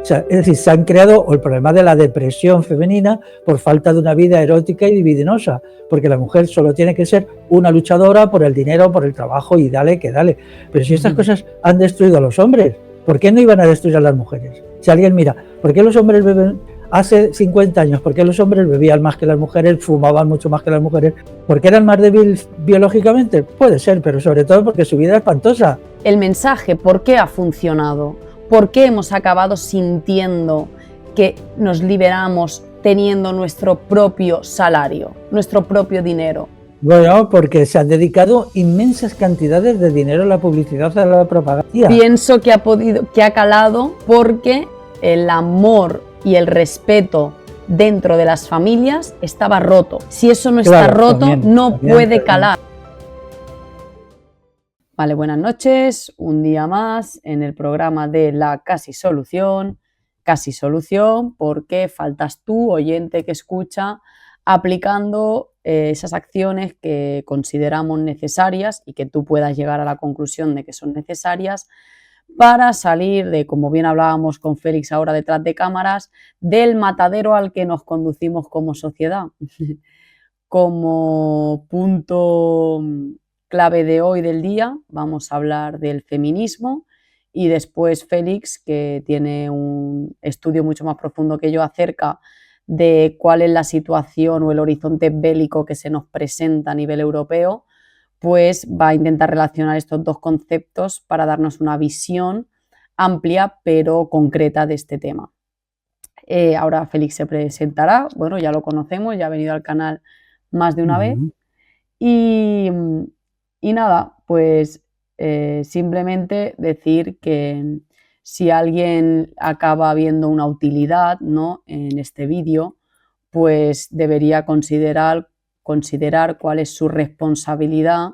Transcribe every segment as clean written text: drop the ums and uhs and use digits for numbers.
O sea, es decir, se han creado el problema de la depresión femenina por falta de una vida erótica y libidinosa, porque la mujer solo tiene que ser una luchadora por el dinero, por el trabajo y dale que dale. Pero si estas cosas han destruido a los hombres, ¿por qué no iban a destruir a las mujeres? Si alguien mira, ¿por qué los hombres beben hace 50 años? ¿Por qué los hombres bebían más que las mujeres, fumaban mucho más que las mujeres? ¿Por qué eran más débiles biológicamente? Puede ser, pero sobre todo porque su vida es espantosa. El mensaje, ¿por qué ha funcionado? ¿Por qué hemos acabado sintiendo que nos liberamos teniendo nuestro propio salario, nuestro propio dinero? Bueno, porque se han dedicado inmensas cantidades de dinero a la publicidad, a la propaganda. Pienso que ha calado porque el amor y el respeto dentro de las familias estaba roto. Si eso no está roto, también puede calar. Vale, buenas noches, un día más en el programa de la Casi Solución, porque faltas tú, oyente que escucha, aplicando esas acciones que consideramos necesarias y que tú puedas llegar a la conclusión de que son necesarias para salir de, como bien hablábamos con Félix ahora detrás de cámaras, del matadero al que nos conducimos como sociedad. Como punto clave de hoy del día vamos a hablar del feminismo y después Félix, que tiene un estudio mucho más profundo que yo acerca de cuál es la situación o el horizonte bélico que se nos presenta a nivel europeo, pues va a intentar relacionar estos dos conceptos para darnos una visión amplia pero concreta de este tema. Ahora Félix se presentará, bueno, ya lo conocemos, ya ha venido al canal más de una vez y nada, pues simplemente decir que si alguien acaba viendo una utilidad, ¿no?, en este vídeo, pues debería considerar cuál es su responsabilidad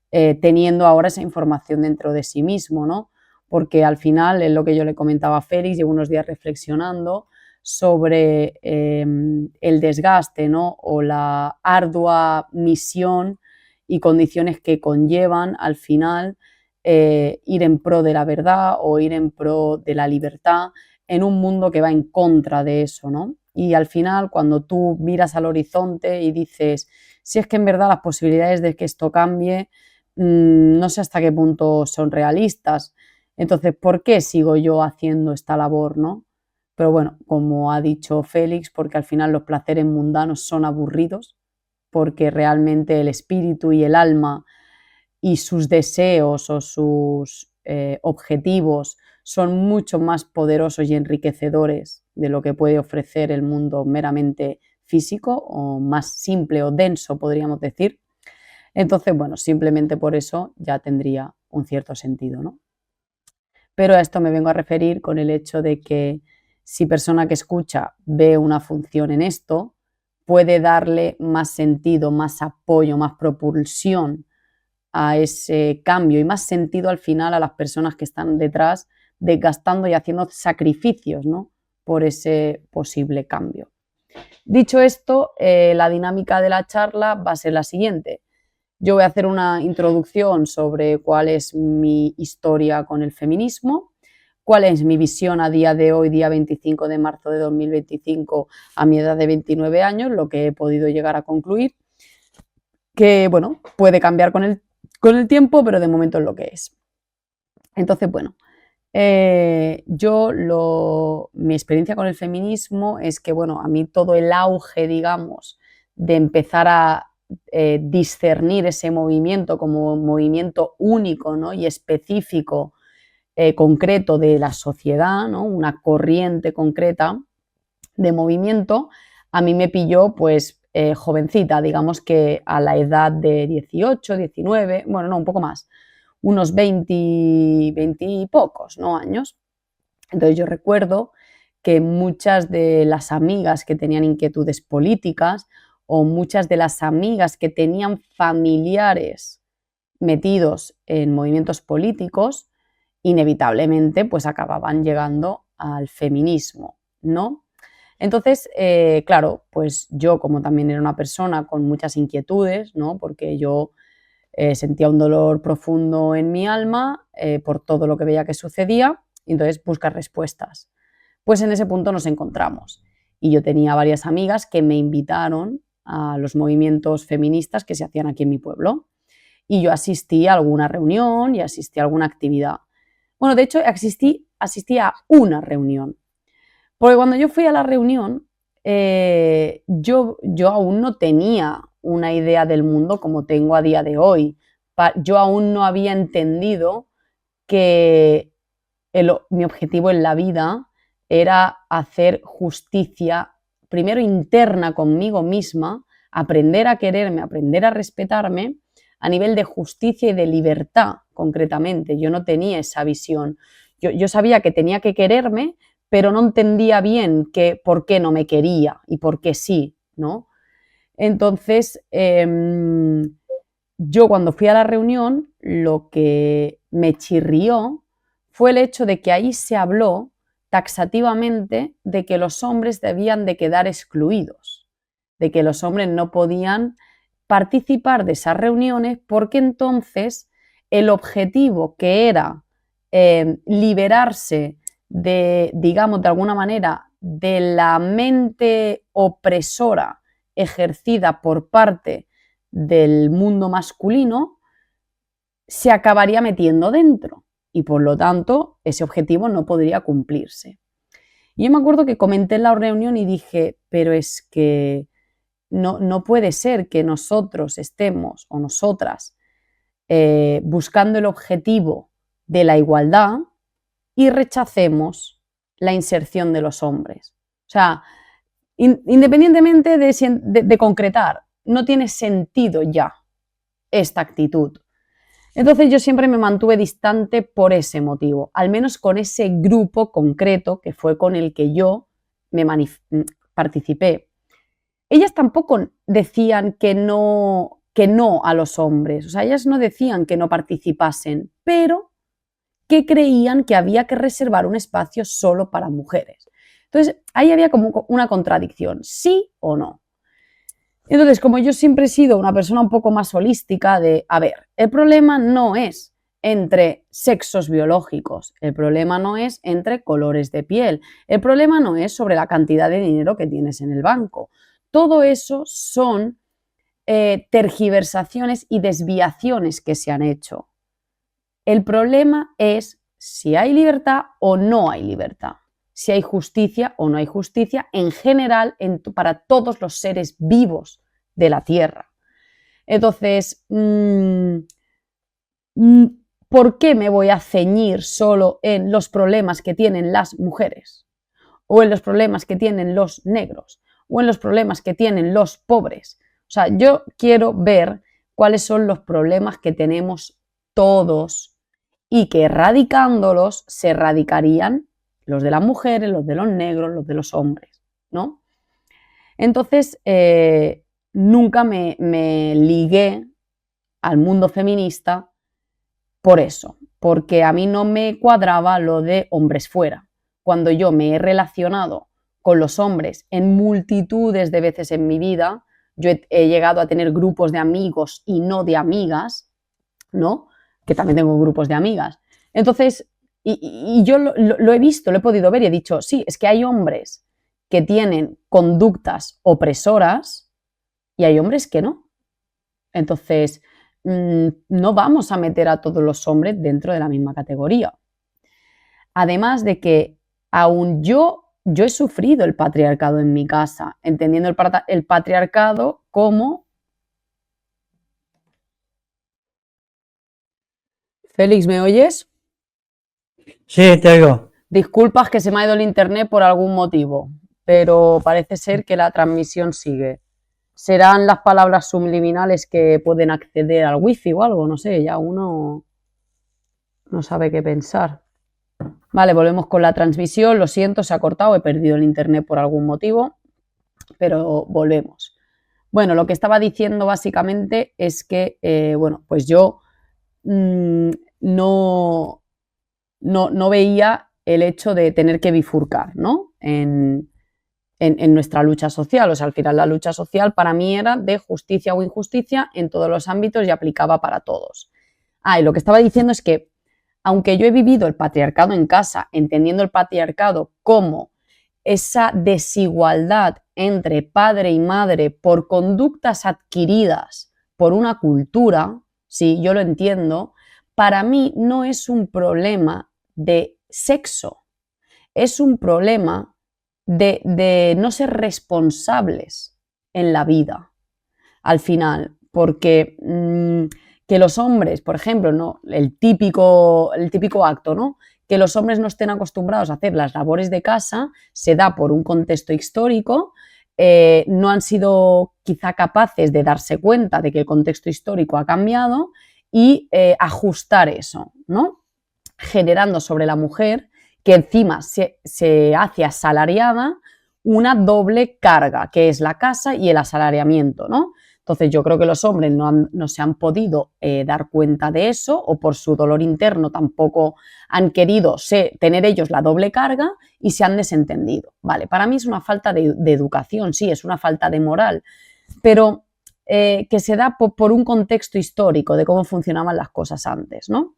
teniendo ahora esa información dentro de sí mismo, ¿no? Porque al final es lo que yo le comentaba a Félix, llevo unos días reflexionando sobre el desgaste, ¿no?, o la ardua misión y condiciones que conllevan al final ir en pro de la verdad o ir en pro de la libertad en un mundo que va en contra de eso, ¿no? Y al final, cuando tú miras al horizonte y dices, si es que en verdad las posibilidades de que esto cambie, no sé hasta qué punto son realistas. Entonces, ¿por qué sigo yo haciendo esta labor, no? Pero bueno, como ha dicho Félix, porque al final los placeres mundanos son aburridos, porque realmente el espíritu y el alma y sus deseos o sus objetivos son mucho más poderosos y enriquecedores de lo que puede ofrecer el mundo meramente físico o más simple o denso, podríamos decir. Entonces, bueno, simplemente por eso ya tendría un cierto sentido, ¿no? Pero a esto me vengo a referir con el hecho de que si persona que escucha ve una función en esto, puede darle más sentido, más apoyo, más propulsión a ese cambio y más sentido al final a las personas que están detrás desgastando y haciendo sacrificios, ¿no?, por ese posible cambio. Dicho esto, la dinámica de la charla va a ser la siguiente. Yo voy a hacer una introducción sobre cuál es mi historia con el feminismo, cuál es mi visión a día de hoy, día 25 de marzo de 2025, a mi edad de 29 años, lo que he podido llegar a concluir, que bueno, puede cambiar con el tiempo, pero de momento es lo que es. Entonces, bueno, mi experiencia con el feminismo es que, bueno, a mí todo el auge, digamos, de empezar a discernir ese movimiento como un movimiento único, ¿no?, y específico, concreto de la sociedad, ¿no?, una corriente concreta de movimiento, a mí me pilló pues jovencita, digamos que a la edad de 18, 19, bueno, no, un poco más, unos 20 y pocos, ¿no?, años. Entonces yo recuerdo que muchas de las amigas que tenían inquietudes políticas o muchas de las amigas que tenían familiares metidos en movimientos políticos, inevitablemente pues acababan llegando al feminismo, ¿no? Entonces, claro, pues yo como también era una persona con muchas inquietudes, ¿no?, porque yo sentía un dolor profundo en mi alma por todo lo que veía que sucedía, y entonces buscar respuestas. pues en ese punto nos encontramos. Y yo tenía varias amigas que me invitaron a los movimientos feministas que se hacían aquí en mi pueblo. Y yo asistí a alguna reunión y asistí a alguna actividad. Bueno, de hecho, asistí a una reunión. Porque cuando yo fui a la reunión, yo aún no tenía una idea del mundo como tengo a día de hoy. Yo aún no había entendido que mi objetivo en la vida era hacer justicia, primero interna conmigo misma, aprender a quererme, aprender a respetarme, a nivel de justicia y de libertad, concretamente. Yo no tenía esa visión. Yo sabía que tenía que quererme, pero no entendía bien por qué no me quería y por qué sí, ¿no? Entonces, yo cuando fui a la reunión, lo que me chirrió fue el hecho de que ahí se habló taxativamente de que los hombres debían de quedar excluidos, de que los hombres no podían participar de esas reuniones porque entonces el objetivo que era liberarse de, digamos, de alguna manera, de la mente opresora ejercida por parte del mundo masculino, se acabaría metiendo dentro y por lo tanto ese objetivo no podría cumplirse. Y yo me acuerdo que comenté en la reunión y dije, pero es que no puede ser que nosotros estemos o nosotras buscando el objetivo de la igualdad y rechacemos la inserción de los hombres. O sea, independientemente de concretar, no tiene sentido ya esta actitud. Entonces yo siempre me mantuve distante por ese motivo, al menos con ese grupo concreto que fue con el que yo participé. Ellas tampoco decían que no a los hombres, o sea, ellas no decían que no participasen, pero que creían que había que reservar un espacio solo para mujeres. Entonces, ahí había como una contradicción, sí o no. Entonces, como yo siempre he sido una persona un poco más holística de, a ver, el problema no es entre sexos biológicos, el problema no es entre colores de piel, el problema no es sobre la cantidad de dinero que tienes en el banco. Todo eso son tergiversaciones y desviaciones que se han hecho. El problema es si hay libertad o no hay libertad, si hay justicia o no hay justicia en general para todos los seres vivos de la Tierra. Entonces, ¿por qué me voy a ceñir solo en los problemas que tienen las mujeres? ¿O en los problemas que tienen los negros? ¿O en los problemas que tienen los pobres? O sea, yo quiero ver cuáles son los problemas que tenemos todos y que erradicándolos se erradicarían los de las mujeres, los de los negros, los de los hombres, ¿no? Entonces, nunca me ligué al mundo feminista por eso, porque a mí no me cuadraba lo de hombres fuera. Cuando yo me he relacionado con los hombres en multitudes de veces en mi vida, yo he llegado a tener grupos de amigos y no de amigas, ¿no? Que también tengo grupos de amigas. Entonces, y yo lo he visto, lo he podido ver y he dicho, sí, es que hay hombres que tienen conductas opresoras y hay hombres que no. Entonces, no vamos a meter a todos los hombres dentro de la misma categoría. Además de que aún yo he sufrido el patriarcado en mi casa, entendiendo el patriarcado como... Félix, ¿me oyes? Sí, te oigo. Disculpas que se me ha ido el internet por algún motivo, pero parece ser que la transmisión sigue. Serán las palabras subliminales que pueden acceder al wifi o algo, no sé, ya uno no sabe qué pensar. Vale, volvemos con la transmisión, lo siento, se ha cortado, he perdido el internet por algún motivo, pero volvemos. Bueno, lo que estaba diciendo básicamente es que, bueno, pues yo no veía el hecho de tener que bifurcar, ¿no? En nuestra lucha social. O sea, al final la lucha social para mí era de justicia o injusticia en todos los ámbitos y aplicaba para todos. Y lo que estaba diciendo es que, aunque yo he vivido el patriarcado en casa, entendiendo el patriarcado como esa desigualdad entre padre y madre por conductas adquiridas por una cultura, sí, yo lo entiendo, para mí no es un problema de sexo, es un problema de no ser responsables en la vida, al final, porque que los hombres, por ejemplo, ¿no? el típico acto, ¿no? Que los hombres no estén acostumbrados a hacer las labores de casa se da por un contexto histórico, no han sido quizá capaces de darse cuenta de que el contexto histórico ha cambiado y ajustar eso, ¿no? Generando sobre la mujer, que encima se hace asalariada, una doble carga, que es la casa y el asalariamiento, ¿no? Entonces yo creo que los hombres no se han podido dar cuenta de eso, o por su dolor interno tampoco han querido tener ellos la doble carga y se han desentendido. Vale, para mí es una falta de educación, sí, es una falta de moral, pero que se da por un contexto histórico de cómo funcionaban las cosas antes, ¿no?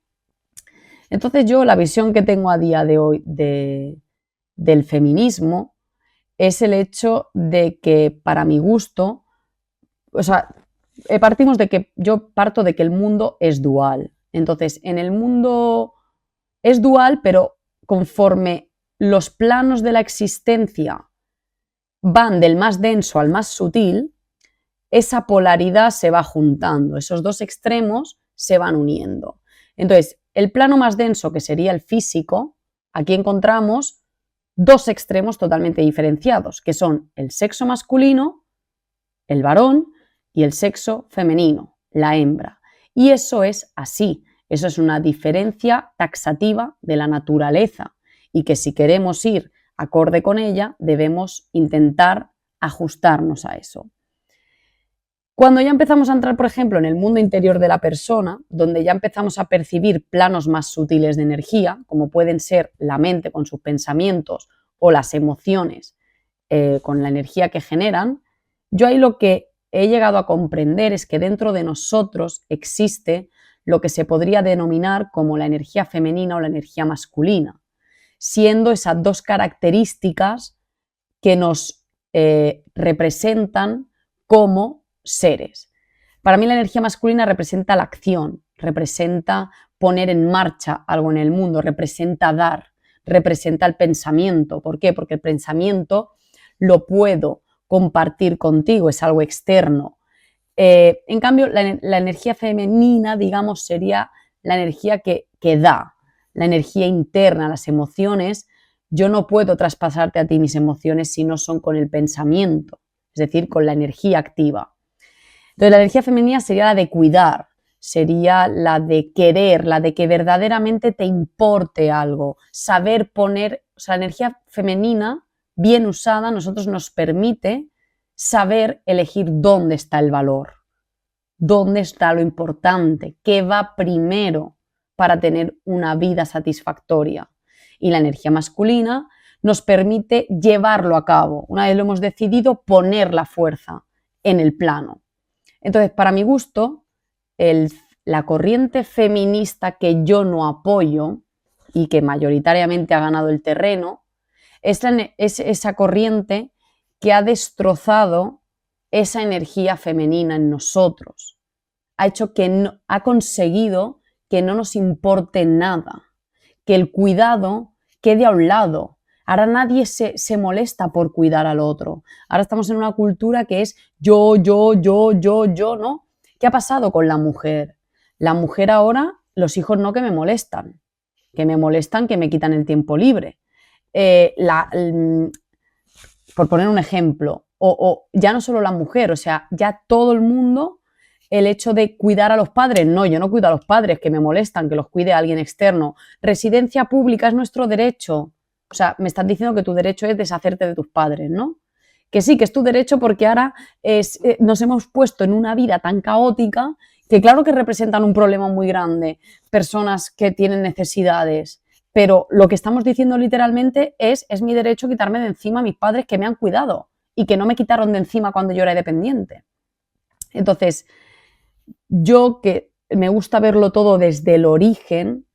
Entonces yo la visión que tengo a día de hoy del feminismo es el hecho de que, para mi gusto, o sea, yo parto de que el mundo es dual. Entonces, en el mundo es dual, pero conforme los planos de la existencia van del más denso al más sutil, esa polaridad se va juntando, esos dos extremos se van uniendo. Entonces, el plano más denso, que sería el físico, aquí encontramos dos extremos totalmente diferenciados, que son el sexo masculino, el varón, y el sexo femenino, la hembra. Y eso es así, eso es una diferencia taxativa de la naturaleza y que si queremos ir acorde con ella, debemos intentar ajustarnos a eso. Cuando ya empezamos a entrar, por ejemplo, en el mundo interior de la persona, donde ya empezamos a percibir planos más sutiles de energía, como pueden ser la mente con sus pensamientos o las emociones con la energía que generan, yo ahí lo que he llegado a comprender es que dentro de nosotros existe lo que se podría denominar como la energía femenina o la energía masculina, siendo esas dos características que nos representan como seres. Para mí la energía masculina representa la acción, representa poner en marcha algo en el mundo, representa dar, representa el pensamiento. ¿Por qué? Porque el pensamiento lo puedo compartir contigo, es algo externo. En cambio, la energía femenina, digamos, sería la energía que da, la energía interna, las emociones. Yo no puedo traspasarte a ti mis emociones si no son con el pensamiento, es decir, con la energía activa. Entonces, la energía femenina sería la de cuidar, sería la de querer, la de que verdaderamente te importe algo, saber poner, o sea, la energía femenina, bien usada, a nosotros nos permite saber elegir dónde está el valor, dónde está lo importante, qué va primero para tener una vida satisfactoria. Y la energía masculina nos permite llevarlo a cabo. Una vez lo hemos decidido, poner la fuerza en el plano. Entonces, para mi gusto, la corriente feminista que yo no apoyo y que mayoritariamente ha ganado el terreno, es esa corriente que ha destrozado esa energía femenina en nosotros. Ha conseguido que no nos importe nada, que el cuidado quede a un lado. Ahora nadie se molesta por cuidar al otro. Ahora estamos en una cultura que es yo, ¿no? ¿Qué ha pasado con la mujer? La mujer ahora, los hijos no que me molestan, que me quitan el tiempo libre. Por poner un ejemplo, o ya no solo la mujer, o sea, ya todo el mundo, el hecho de cuidar a los padres, no, yo no cuido a los padres, que me molestan, que los cuide alguien externo. Residencia pública es nuestro derecho. O sea, me estás diciendo que tu derecho es deshacerte de tus padres, ¿no? Que sí, que es tu derecho porque ahora nos hemos puesto en una vida tan caótica que claro que representan un problema muy grande, personas que tienen necesidades, pero lo que estamos diciendo literalmente es mi derecho quitarme de encima a mis padres que me han cuidado y que no me quitaron de encima cuando yo era dependiente. Entonces, yo que me gusta verlo todo desde el origen,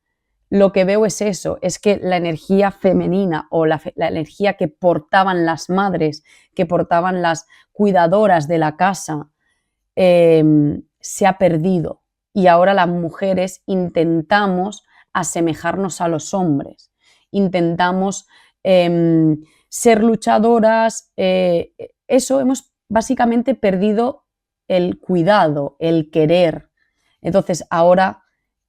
lo que veo es eso, es que la energía femenina o la energía que portaban las madres, que portaban las cuidadoras de la casa, se ha perdido. Y ahora las mujeres intentamos asemejarnos a los hombres, intentamos ser luchadoras, eso hemos básicamente perdido el cuidado, el querer. Entonces ahora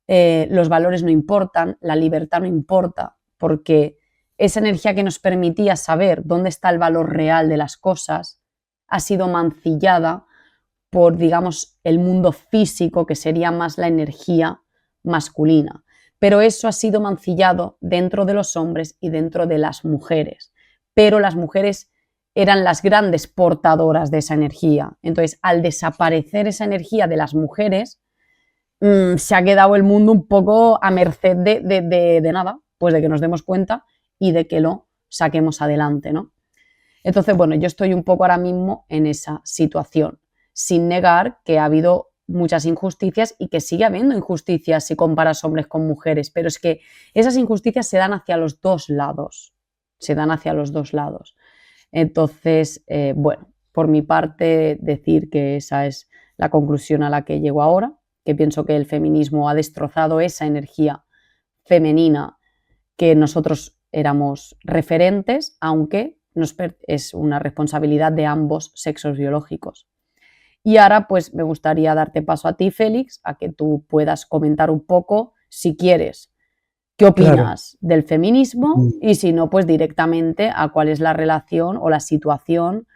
los valores no importan, la libertad no importa, porque esa energía que nos permitía saber dónde está el valor real de las cosas ha sido mancillada por, digamos, el mundo físico, que sería más la energía masculina. Pero eso ha sido mancillado dentro de los hombres y dentro de las mujeres. Pero las mujeres eran las grandes portadoras de esa energía. Entonces, al desaparecer esa energía de las mujeres, se ha quedado el mundo un poco a merced de nada, pues de que nos demos cuenta y de que lo saquemos adelante, ¿no? Entonces, bueno, yo estoy un poco ahora mismo en esa situación, sin negar que ha habido muchas injusticias y que sigue habiendo injusticias si comparas hombres con mujeres, pero es que esas injusticias se dan hacia los dos lados, Entonces, bueno, por mi parte, decir que esa es la conclusión a la que llego ahora, que pienso que el feminismo ha destrozado esa energía femenina que nosotros éramos referentes, aunque es una responsabilidad de ambos sexos biológicos. Y ahora pues me gustaría darte paso a ti, Félix, a que tú puedas comentar un poco, si quieres, qué opinas del feminismo y si no, pues directamente a cuál es la relación o la situación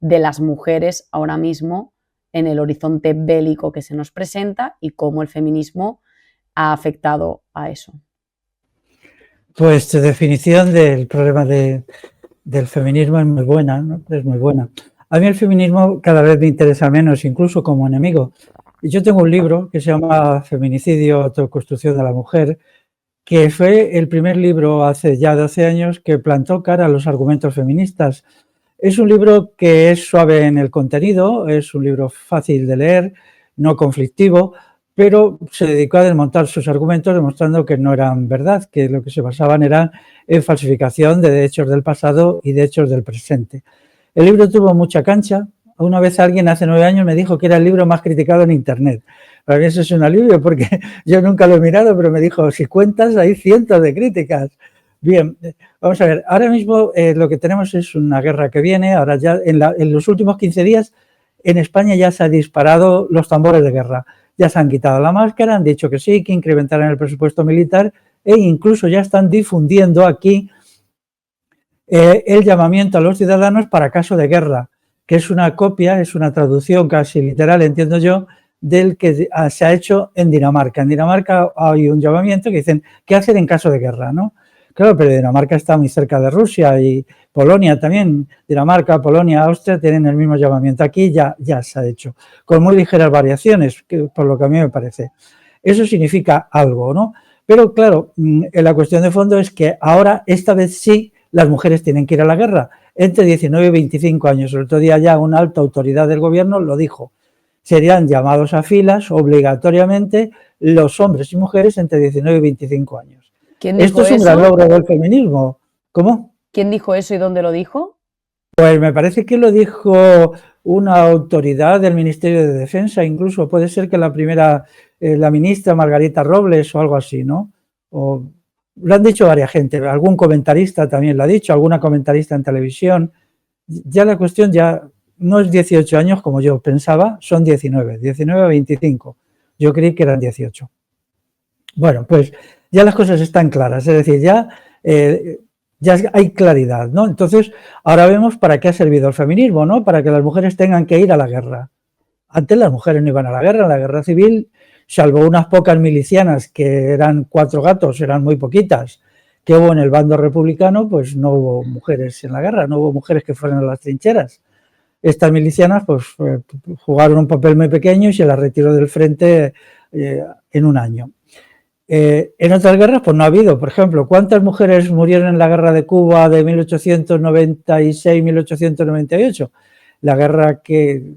de las mujeres ahora mismo en el horizonte bélico que se nos presenta y cómo el feminismo ha afectado a eso. Pues tu definición del problema del feminismo es muy buena, ¿no? Es muy buena. A mí el feminismo cada vez me interesa menos, incluso como enemigo. Yo tengo un libro que se llama Feminicidio, autoconstrucción de la mujer, que fue el primer libro hace ya 12 años que plantó cara a los argumentos feministas. Es un libro que es suave en el contenido, es un libro fácil de leer, no conflictivo, pero se dedicó a desmontar sus argumentos demostrando que no eran verdad, que lo que se basaban era en falsificación de hechos del pasado y de hechos del presente. El libro tuvo mucha cancha. Una vez alguien hace 9 años me dijo que era el libro más criticado en Internet. Para mí eso es un alivio porque yo nunca lo he mirado, pero me dijo, si cuentas hay cientos de críticas. Bien, vamos a ver, ahora mismo lo que tenemos es una guerra que viene, ahora ya en los últimos 15 días en España ya se han disparado los tambores de guerra, ya se han quitado la máscara, han dicho que sí, que incrementaran el presupuesto militar e incluso ya están difundiendo aquí el llamamiento a los ciudadanos para caso de guerra, que es una copia, es una traducción casi literal, entiendo yo, del que se ha hecho en Dinamarca. En Dinamarca hay un llamamiento que dicen, ¿qué hacer en caso de guerra?, ¿no? Claro, pero Dinamarca está muy cerca de Rusia y Polonia también. Dinamarca, Polonia, Austria tienen el mismo llamamiento. Aquí ya se ha hecho, con muy ligeras variaciones, por lo que a mí me parece. Eso significa algo, ¿no? Pero claro, la cuestión de fondo es que ahora, esta vez sí, las mujeres tienen que ir a la guerra, entre 19 y 25 años. El otro día ya una alta autoridad del gobierno lo dijo. Serían llamados a filas obligatoriamente los hombres y mujeres entre 19 y 25 años. Esto es un gran logro del feminismo. ¿Cómo? ¿Quién dijo eso y dónde lo dijo? Pues me parece que lo dijo una autoridad del Ministerio de Defensa, incluso puede ser que la primera, la ministra Margarita Robles o algo así, ¿no? O, lo han dicho varias gente, algún comentarista también lo ha dicho, alguna comentarista en televisión. Ya la cuestión ya no es 18 años como yo pensaba, son 19 a 25. Yo creí que eran 18. Bueno, pues ya las cosas están claras, es decir, ya hay claridad, ¿no? Entonces, ahora vemos para qué ha servido el feminismo, ¿no? Para que las mujeres tengan que ir a la guerra. Antes las mujeres no iban a la guerra civil, salvo unas pocas milicianas que eran 4 gatos, eran muy poquitas, que hubo en el bando republicano, pues no hubo mujeres en la guerra, no hubo mujeres que fueran a las trincheras. Estas milicianas pues jugaron un papel muy pequeño y se las retiró del frente en un año. En otras guerras pues no ha habido, por ejemplo, ¿cuántas mujeres murieron en la guerra de Cuba de 1896-1898? La guerra que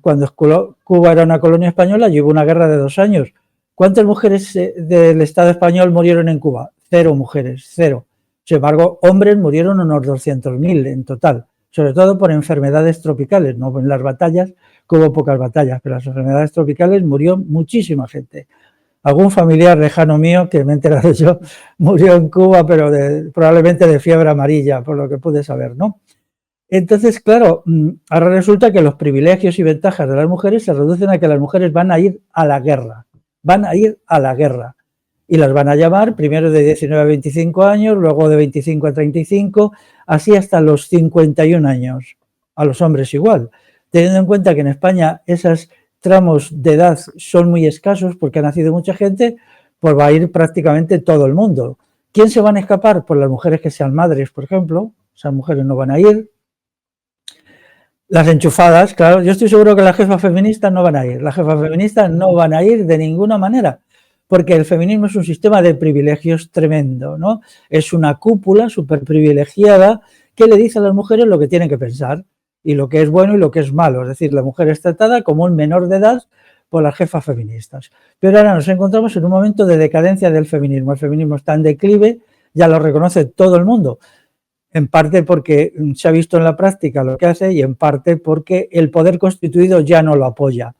cuando Cuba era una colonia española y hubo una guerra de 2 años. ¿Cuántas mujeres del Estado español murieron en Cuba? 0 mujeres, 0. Sin embargo, hombres murieron unos 200.000 en total, sobre todo por enfermedades tropicales, no en las batallas, que hubo pocas batallas, pero las enfermedades tropicales murió muchísima gente. Algún familiar lejano mío, que me he enterado yo, murió en Cuba, pero probablemente de fiebre amarilla, por lo que pude saber, ¿no? Entonces, claro, ahora resulta que los privilegios y ventajas de las mujeres se reducen a que las mujeres van a ir a la guerra, van a ir a la guerra. Y las van a llamar primero de 19 a 25 años, luego de 25 a 35, así hasta los 51 años. A los hombres igual. Teniendo en cuenta que en España esos tramos de edad son muy escasos porque ha nacido mucha gente, pues va a ir prácticamente todo el mundo. ¿Quién se van a escapar? Pues las mujeres que sean madres, por ejemplo. Esas mujeres no van a ir. Las enchufadas, claro, yo estoy seguro que las jefas feministas no van a ir. Las jefas feministas no van a ir de ninguna manera, porque el feminismo es un sistema de privilegios tremendo, ¿no? Es una cúpula súper privilegiada que le dice a las mujeres lo que tienen que pensar y lo que es bueno y lo que es malo. Es decir, la mujer es tratada como un menor de edad por las jefas feministas. Pero ahora nos encontramos en un momento de decadencia del feminismo. El feminismo está en declive, ya lo reconoce todo el mundo. En parte porque se ha visto en la práctica lo que hace y en parte porque el poder constituido ya no lo apoya.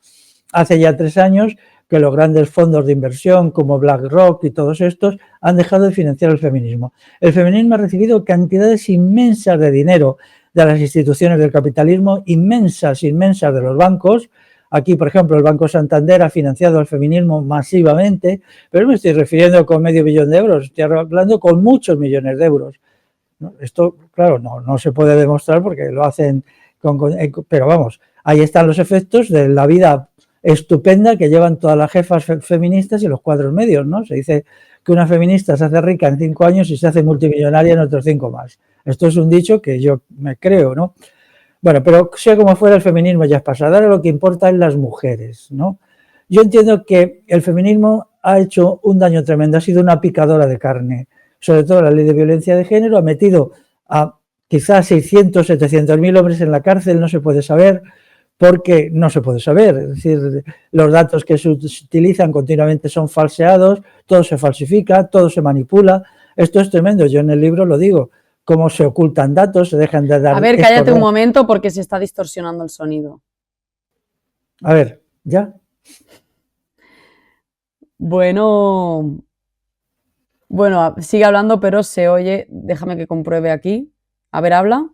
Hace ya 3 años que los grandes fondos de inversión como BlackRock y todos estos han dejado de financiar el feminismo. El feminismo ha recibido cantidades inmensas de dinero de las instituciones del capitalismo, inmensas de los bancos. Aquí, por ejemplo, el Banco Santander ha financiado el feminismo masivamente, pero no me estoy refiriendo con medio billón de euros, estoy hablando con muchos millones de euros. Esto, claro, no se puede demostrar porque lo hacen pero vamos, ahí están los efectos de la vida estupenda que llevan todas las jefas feministas y los cuadros medios, ¿no? Se dice que una feminista se hace rica en 5 años y se hace multimillonaria en otros 5 más. Esto es un dicho que yo me creo, ¿no? Bueno, pero sea como fuera, el feminismo ya es pasado. Ahora lo que importa es las mujeres, ¿no? Yo entiendo que el feminismo ha hecho un daño tremendo, ha sido una picadora de carne. Sobre todo la ley de violencia de género ha metido a quizás 600, 700.000 hombres en la cárcel, no se puede saber, porque no se puede saber. Es decir, los datos que se utilizan continuamente son falseados, todo se falsifica, todo se manipula. Esto es tremendo, yo en el libro lo digo, cómo se ocultan datos, se dejan de dar... A ver, cállate un momento porque se está distorsionando el sonido. A ver, ¿ya? Bueno, sigue hablando, pero se oye. Déjame que compruebe aquí. A ver, habla.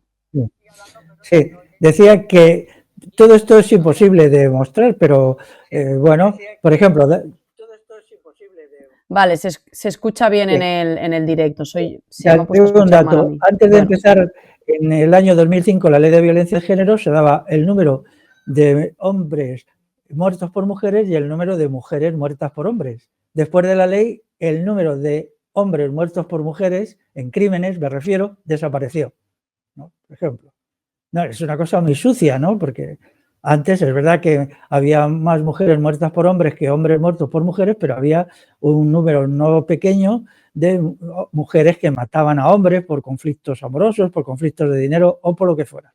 Sí, decía que todo esto es imposible de demostrar, pero bueno, por ejemplo... Vale, se escucha bien sí. en el directo. Se me ha puesto a escuchar mal a mí. Antes de empezar, en el año 2005, la ley de violencia de género, se daba el número de hombres muertos por mujeres y el número de mujeres muertas por hombres. Después de la ley, el número de hombres muertos por mujeres, en crímenes me refiero, desapareció, ¿no? Por ejemplo. No, es una cosa muy sucia, ¿no? Porque antes es verdad que había más mujeres muertas por hombres que hombres muertos por mujeres, pero había un número no pequeño de mujeres que mataban a hombres por conflictos amorosos, por conflictos de dinero o por lo que fuera.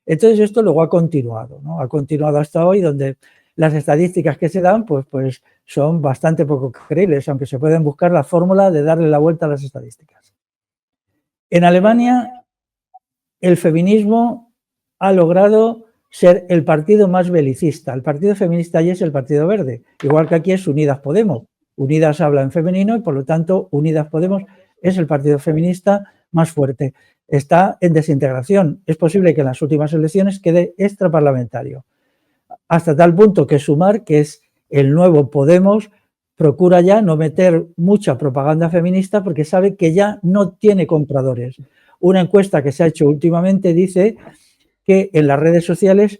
Entonces esto luego ha continuado, ¿no? Ha continuado hasta hoy, donde las estadísticas que se dan pues son bastante poco creíbles, aunque se pueden buscar la fórmula de darle la vuelta a las estadísticas. En Alemania, el feminismo ha logrado ser el partido más belicista. El partido feminista allí es el Partido Verde, igual que aquí es Unidas Podemos. Unidas habla en femenino y por lo tanto Unidas Podemos es el partido feminista más fuerte. Está en desintegración. Es posible que en las últimas elecciones quede extraparlamentario. Hasta tal punto que Sumar, que es el nuevo Podemos, procura ya no meter mucha propaganda feminista porque sabe que ya no tiene compradores. Una encuesta que se ha hecho últimamente dice que en las redes sociales,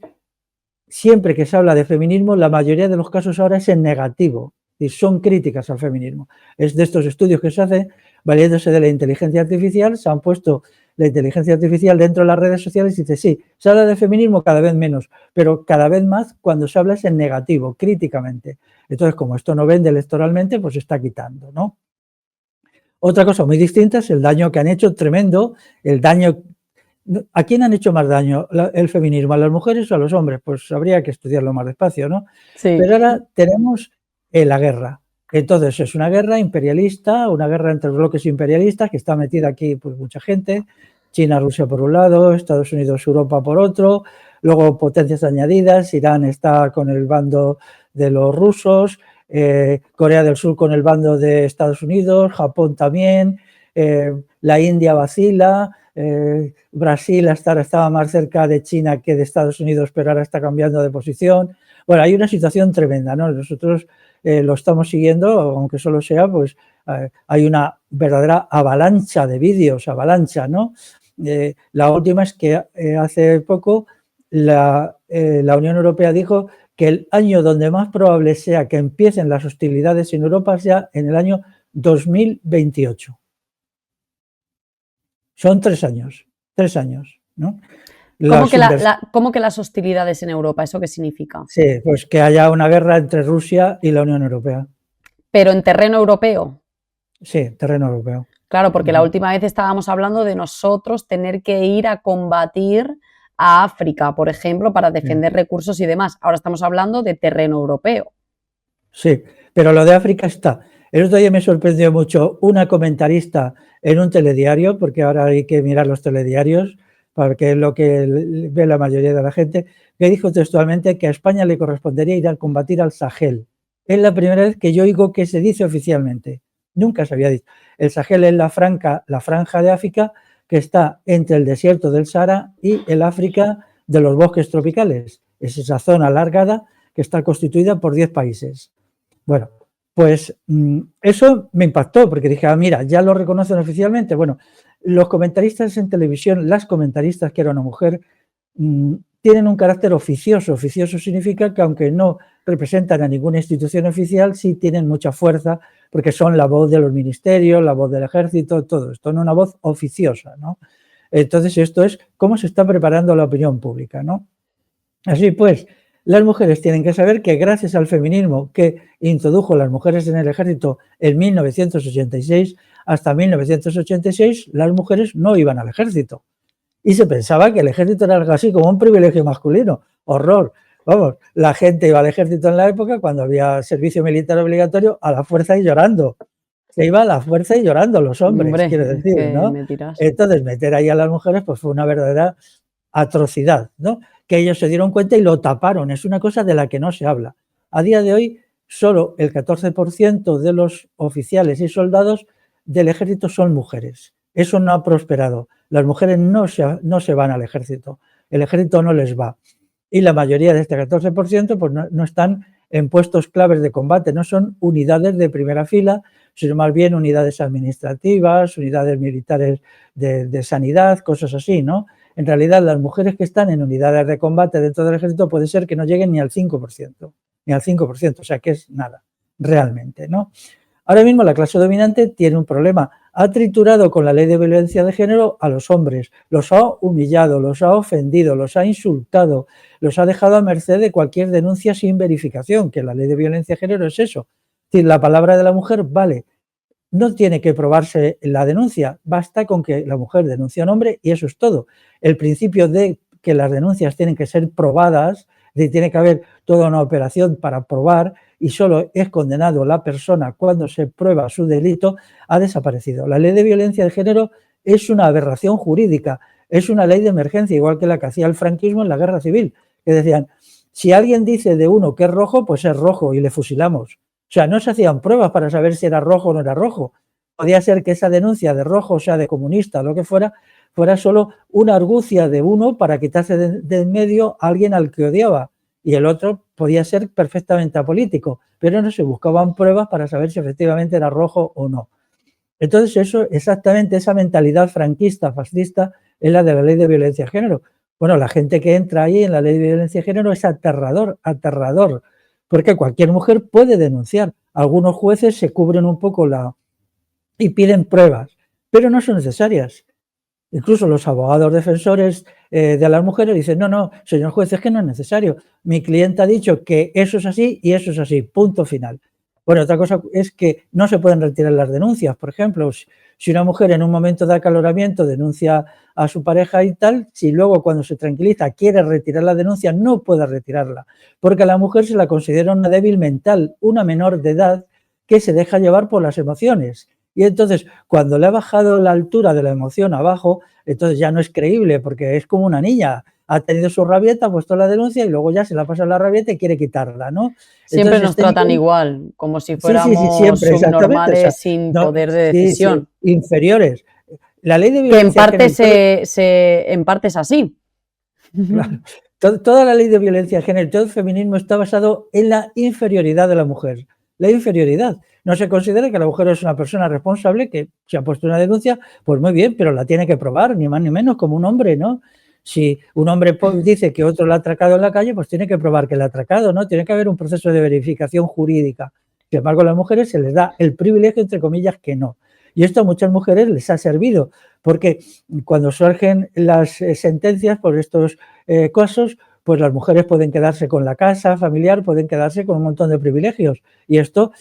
siempre que se habla de feminismo, la mayoría de los casos ahora es en negativo, y son críticas al feminismo. Es de estos estudios que se hacen valiéndose de la inteligencia artificial, se han puesto la inteligencia artificial dentro de las redes sociales y dice, sí, se habla de feminismo cada vez menos, pero cada vez más cuando se habla es en negativo, críticamente. Entonces, como esto no vende electoralmente, pues se está quitando, ¿no? Otra cosa muy distinta es el daño que han hecho, tremendo, el daño... ¿A quién han hecho más daño el feminismo? ¿A las mujeres o a los hombres? Pues habría que estudiarlo más despacio, ¿no? Sí. Pero ahora tenemos la guerra. Entonces es una guerra imperialista, una guerra entre bloques imperialistas que está metida aquí pues mucha gente, China, Rusia por un lado, Estados Unidos, Europa por otro, luego potencias añadidas, Irán está con el bando de los rusos, Corea del Sur con el bando de Estados Unidos, Japón también, la India vacila, Brasil hasta ahora estaba más cerca de China que de Estados Unidos, pero ahora está cambiando de posición. Bueno, hay una situación tremenda, ¿no? Nosotros lo estamos siguiendo, aunque solo sea, pues hay una verdadera avalancha de vídeos, avalancha, ¿no? La última es que hace poco la Unión Europea dijo que el año donde más probable sea que empiecen las hostilidades en Europa sea en el año 2028. Son 3 años, ¿no? ¿Cómo que las hostilidades en Europa? ¿Eso qué significa? Sí, pues que haya una guerra entre Rusia y la Unión Europea. ¿Pero en terreno europeo? Sí, terreno europeo. Claro, porque la última vez estábamos hablando de nosotros tener que ir a combatir a África, por ejemplo, para defender recursos y demás. Ahora estamos hablando de terreno europeo. Sí, pero lo de África está. El otro día me sorprendió mucho una comentarista en un telediario, porque ahora hay que mirar los telediarios, porque es lo que ve la mayoría de la gente, que dijo textualmente que a España le correspondería ir a combatir al Sahel. Es la primera vez que yo oigo que se dice oficialmente. Nunca se había dicho. El Sahel es la franja de África que está entre el desierto del Sahara y el África de los bosques tropicales. Es esa zona alargada que está constituida por 10 países. Bueno, pues eso me impactó porque dije, mira, ya lo reconocen oficialmente. Bueno, los comentaristas en televisión, las comentaristas, que era una mujer, tienen un carácter oficioso. Oficioso significa que aunque no representan a ninguna institución oficial, sí tienen mucha fuerza porque son la voz de los ministerios, la voz del ejército, todo esto, no una voz oficiosa, ¿no? Entonces esto es cómo se está preparando la opinión pública, ¿no? Así pues, las mujeres tienen que saber que gracias al feminismo que introdujo las mujeres en el ejército en 1986, hasta 1986 las mujeres no iban al ejército. Y se pensaba que el ejército era algo así como un privilegio masculino. Horror. Vamos, la gente iba al ejército en la época, cuando había servicio militar obligatorio, a la fuerza y llorando. Se iba a la fuerza y llorando los hombres, Hombre, quiero decir, ¿no? me dirás. Entonces, meter ahí a las mujeres pues fue una verdadera atrocidad, ¿no? Que ellos se dieron cuenta y lo taparon. Es una cosa de la que no se habla. A día de hoy, solo el 14% de los oficiales y soldados del ejército son mujeres. Eso no ha prosperado. Las mujeres no se van al ejército. El ejército no les va. Y la mayoría de este 14% pues no están en puestos claves de combate, no son unidades de primera fila, sino más bien unidades administrativas, unidades militares de sanidad, cosas así, ¿no? En realidad, las mujeres que están en unidades de combate dentro del ejército puede ser que no lleguen ni al 5%, o sea que es nada, realmente, ¿no? Ahora mismo la clase dominante tiene un problema. Ha triturado con la ley de violencia de género a los hombres, los ha humillado, los ha ofendido, los ha insultado, los ha dejado a merced de cualquier denuncia sin verificación, que la ley de violencia de género es eso. Es decir, la palabra de la mujer vale. No tiene que probarse la denuncia, basta con que la mujer denuncie a un hombre y eso es todo. El principio de que las denuncias tienen que ser probadas, de tiene que haber toda una operación para probar y solo es condenado la persona cuando se prueba su delito, ha desaparecido. La ley de violencia de género es una aberración jurídica, es una ley de emergencia, igual que la que hacía el franquismo en la guerra civil, que decían, si alguien dice de uno que es rojo, pues es rojo y le fusilamos. O sea, no se hacían pruebas para saber si era rojo o no era rojo. Podía ser que esa denuncia de rojo, o sea, de comunista o lo que fuera, fuera solo una argucia de uno para quitarse de en medio a alguien al que odiaba. Y el otro podía ser perfectamente apolítico, pero no se buscaban pruebas para saber si efectivamente era rojo o no. Entonces eso, exactamente esa mentalidad franquista, fascista, es la de la ley de violencia de género. Bueno, la gente que entra ahí en la ley de violencia de género es aterrador, aterrador, porque cualquier mujer puede denunciar. Algunos jueces se cubren un poco y piden pruebas, pero no son necesarias. Incluso los abogados defensores de las mujeres dicen, no, señor juez, es que no es necesario. Mi cliente ha dicho que eso es así y eso es así, punto final. Bueno, otra cosa es que no se pueden retirar las denuncias. Por ejemplo, si una mujer en un momento de acaloramiento denuncia a su pareja y tal, si luego cuando se tranquiliza quiere retirar la denuncia, no puede retirarla, porque a la mujer se la considera una débil mental, una menor de edad que se deja llevar por las emociones. Y entonces, cuando le ha bajado la altura de la emoción abajo, entonces ya no es creíble, porque es como una niña. Ha tenido su rabieta, ha puesto la denuncia y luego ya se la pasa la rabieta y quiere quitarla, ¿no? Siempre Entonces, nos este tratan nivel, igual, como si sí, fuéramos siempre, exactamente. O sea, subnormales sin no, poder de sí, decisión. inferiores. La ley de Que en violencia de parte género, en parte es así. claro, toda la ley de violencia de género, todo el feminismo está basado en la inferioridad de la mujer. La inferioridad. No se considera que la mujer es una persona responsable que se ha puesto una denuncia, pues muy bien, pero la tiene que probar, ni más ni menos, como un hombre, ¿no? Si un hombre dice que otro la ha atracado en la calle, pues tiene que probar que la ha atracado, ¿no? Tiene que haber un proceso de verificación jurídica. Sin embargo, a las mujeres se les da el privilegio, entre comillas, que no. Y esto a muchas mujeres les ha servido, porque cuando surgen las sentencias por estos casos, pues las mujeres pueden quedarse con la casa familiar, pueden quedarse con un montón de privilegios. Y esto